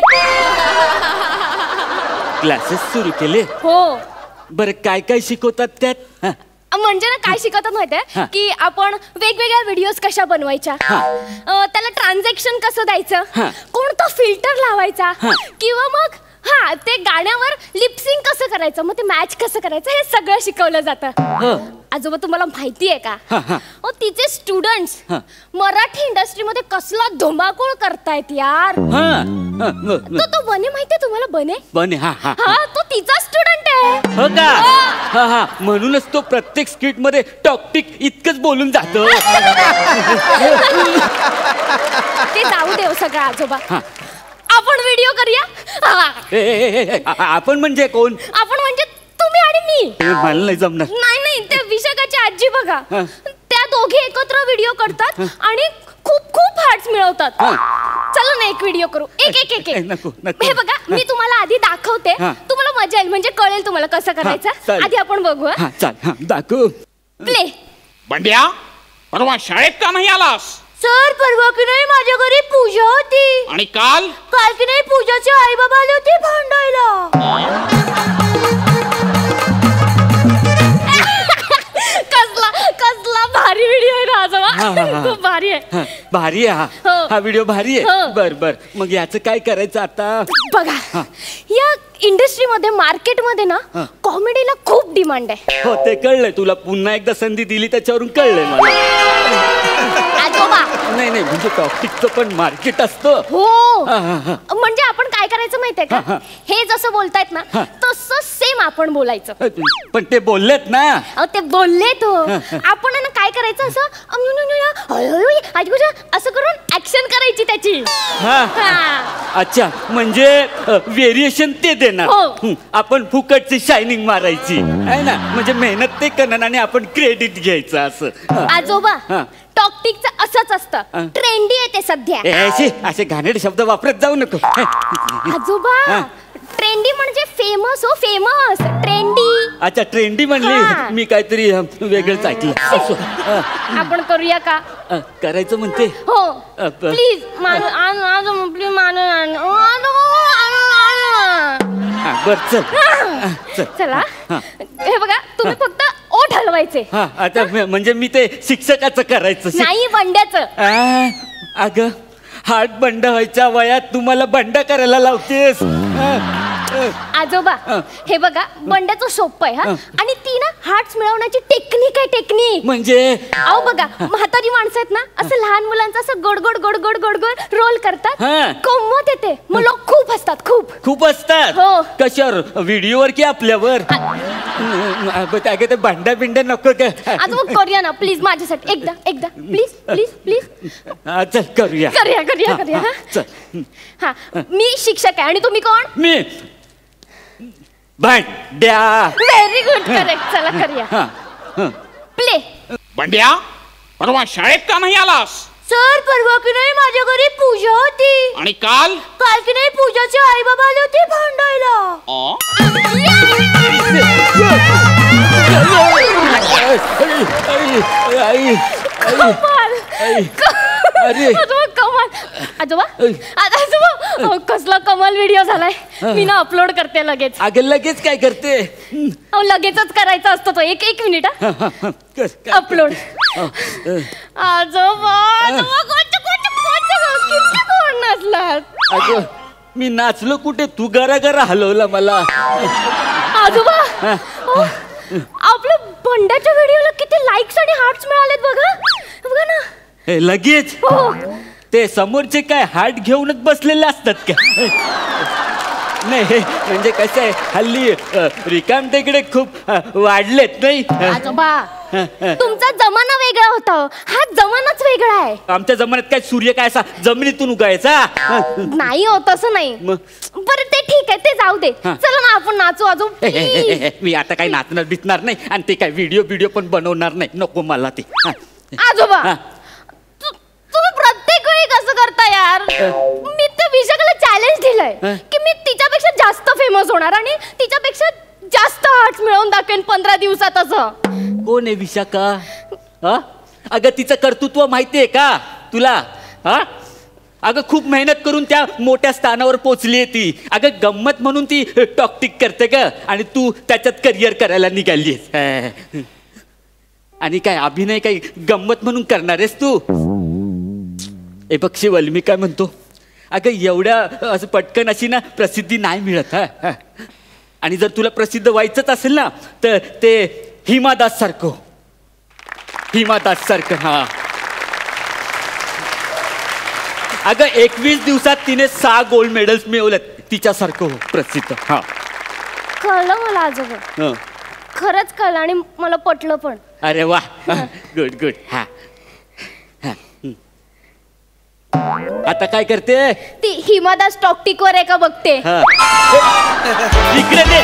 क्लासेस सुरू केले? हो. बरं काय काय शिकवतात त्यात? म्हणजे ना काय शिकवतात माहितीये की आपण वेगवेगळ्या व्हिडिओज कशा बनवायच्या, त्याला ट्रान्झॅक्शन कसं द्यायचं, कोणता फिल्टर लावायचा, किंवा मग ते गाण्यावर लिपसिंग कसं करायचं, मग ते मॅच कसं करायचं, हे सगळं शिकवलं जातं. आजोबा तुम्हाला माहिती आहे का, तिचे स्टुडंट्स मराठी इंडस्ट्रीमध्ये कसला धुमाकूळ करतायत यार. तो बने माहितीये तुम्हाला? बने तो तिचा स्टुडंट आहे. हो का? म्हणूनच तो प्रत्येक स्किट मध्ये टॉकटिक इतकंच बोलून जातो. ते जाऊ दे सगळं आजोबा. आपण व्हिडिओ करूया. आपण म्हणजे कोण? आपण म्हणजे तुम्ही आणि मी. मला नाही जमणार. नाही त्या विशाखाची आजी बघा, त्या दोघे एकत्र व्हिडिओ करतात आणि खूप हार्ट्स मिळवतात. चला आपण एक व्हिडिओ करू एक एक एक एक. नको नको. हे बघा मी तुम्हाला आधी दाखवते, तुम्हाला मजा येईल म्हणजे कळेल तुम्हाला कसं करायचं. आधी आपण बघू. चाल दाखव. प्ले. बंड्या परवा शाळेत का नाही आलास? सर परवा की नाही माझ्या घरी पूजा होती. आणि काल की नाही पूजाचे आई बाबा आले होते भांडायला. कसला भारी व्हिडिओ आहे ना आजोबा. खूप भारी आहे. भारी आहे हा व्हिडिओ भारी आहे. बर बर मग याचं काय करायचं आता? बघा या इंडस्ट्रीमध्ये मार्केटमध्ये ना कॉमेडीला खूप डिमांड आहे. हो ते कळलंय तुला. पुन्हा एकदा संधी दिली त्याच्यावरून कळलंय मला. नाही नाही म्हणजे टॉपिकचं पण मार्केट असतं. हो म्हणजे आपण काय करायचं माहितीये का, हे जसं बोलतायत ना तसं सेम आपण बोलायचं. पण ते बोललेत ना. ते बोलले तो आपण ना काय करायचं असं असं करून ऍक्शन करायची त्याची. अच्छा म्हणजे व्हेरिएशन ते देणार. आपण फुकटची शायनिंग मारायची आहे ना. म्हणजे मेहनत ते करणार आणि आपण क्रेडिट घ्यायचं असं. आजोबा टॉक्टिकचं असंच असतं. ट्रेंडी आहे ते सध्या. असे घाणेरडे शब्द वापरत जाऊ नको. आजोबा ट्रेंडी म्हणजे फेमस. हो फेमस ट्रेंडी. अच्छा ट्रेंडी म्हणली मी काहीतरी वेगळंच ऐकलं. आपण करूया का? करायचं म्हणते. हो प्लीज प्लीज बर चल चला. हे बघा तुम्ही फक्त ओठ हलवायचे. आता म्हणजे मी ते शिक्षकाचं करायचं नाही बंड्याचं. अगं हात बंड व्हायच्या वयात तुम्हाला बंड करायला लावतेस. आजोबा हे बघा बंड्याचं सोपं आहे. आणि ती ना हार्ट्स मिळवण्याची टेक्निक आहे. टेक्निक म्हणजे अहो बघा म्हातारी माणसं आहेत ना असं लहान मुलांचं असं गोड गोड गोड गोड गोड गोड रोल करतात. गंमत येते. मग लोक खूप असतात. खूप असतात. हो. कशावर? व्हिडिओवर की आपल्यावर? ते भांडा बिंडा नको का? आता मग करूया ना प्लीज माझ्यासाठी एकदा प्लीज प्लीज प्लीज. चल करूया करूया करूया. हा मी शिक्षक आहे आणि तुम्ही कोण? मी भांड्या. Very good correct. चला करूया प्ले. बंड्या परवा शाळेत का नाही आलास? सर परवा की नाही माझ्या घरी पूजा होती. आणि काल की नाही पूजाचे आई बाबा आले होते भांडायला. कमाल आजोबा. आजोबा कसला कमाल व्हिडिओ झालाय. मी ना अपलोड करते लगेच. अगं लगेच काय करते? लगेचच करायचा असतो तो. एक मिनिट अपलोड. आजोबा अगं मी नाचलो कुठे? तू गरा हलवला मला. आजोबा आपल्या बंड्याच्या व्हिडिओला किती लाईक्स आणि हार्ट्स मिळालेत बघा. बघा ना लगेच. ते समोरचे काय हार्ट घेऊनच बसलेले असतात का? नाही म्हणजे कसं आहे हल्ली रिकाम तिकडे खूप वाढलेत नाही. आजोबा तुमचा जमाना वेगळा होता. हा जमानाच वेगळा आहे. आमच्या जमान्यात काय सूर्य काय असा जमिनीतून उगायचा? नाही हो तसं नाही. बरं ते ठीक आहे ते जाऊ दे. चला ना आपण नाचू आजो. मी आता काही नाचणार बिचणार नाही आणि ते काय व्हिडिओ पण बनवणार नाही. नको मला ते. आजोबा तुम्ही प्रत्येक वेळी कसं करता यार? मी त्या विशाखाला चॅलेंज दिलंय की मी तिच्यापेक्षा जास्त फेमस होणार आणि तिच्यापेक्षा जास्त हार्ट्स मिळवून दाखवेन 15 दिवसात. असं कोण आहे विशाखा? अगं तिचं कर्तृत्व माहितीये का तुला? अगं खूप मेहनत करून त्या मोठ्या स्थानावर पोचली ती. अगं गंमत म्हणून ती टॉक्टिक करते का आणि तू त्याच्यात करिअर करायला निघालीस. आणि काय अभिनय काही गंमत म्हणून करणार आहेस तू? ए बक्षीवल मी काय म्हणतो, अगं एवढ्या असं पटकन अशी ना प्रसिद्धी नाही मिळत. आणि जर तुला प्रसिद्ध व्हायचंच असेल ना तर ते हिमादास सारखं हा. अगं 21 दिवसात तिने 6 गोल्ड मेडल्स मिळवलेत. तिच्यासारखं हो प्रसिद्ध. हा कळलं मला आजोबा. खरंच कळलं आणि मला पटलं पण. अरे वा गुड गुड. हा आता काय करते? ती हिमादास टॉक्टिक वर आहे का बघते. इकडे दे.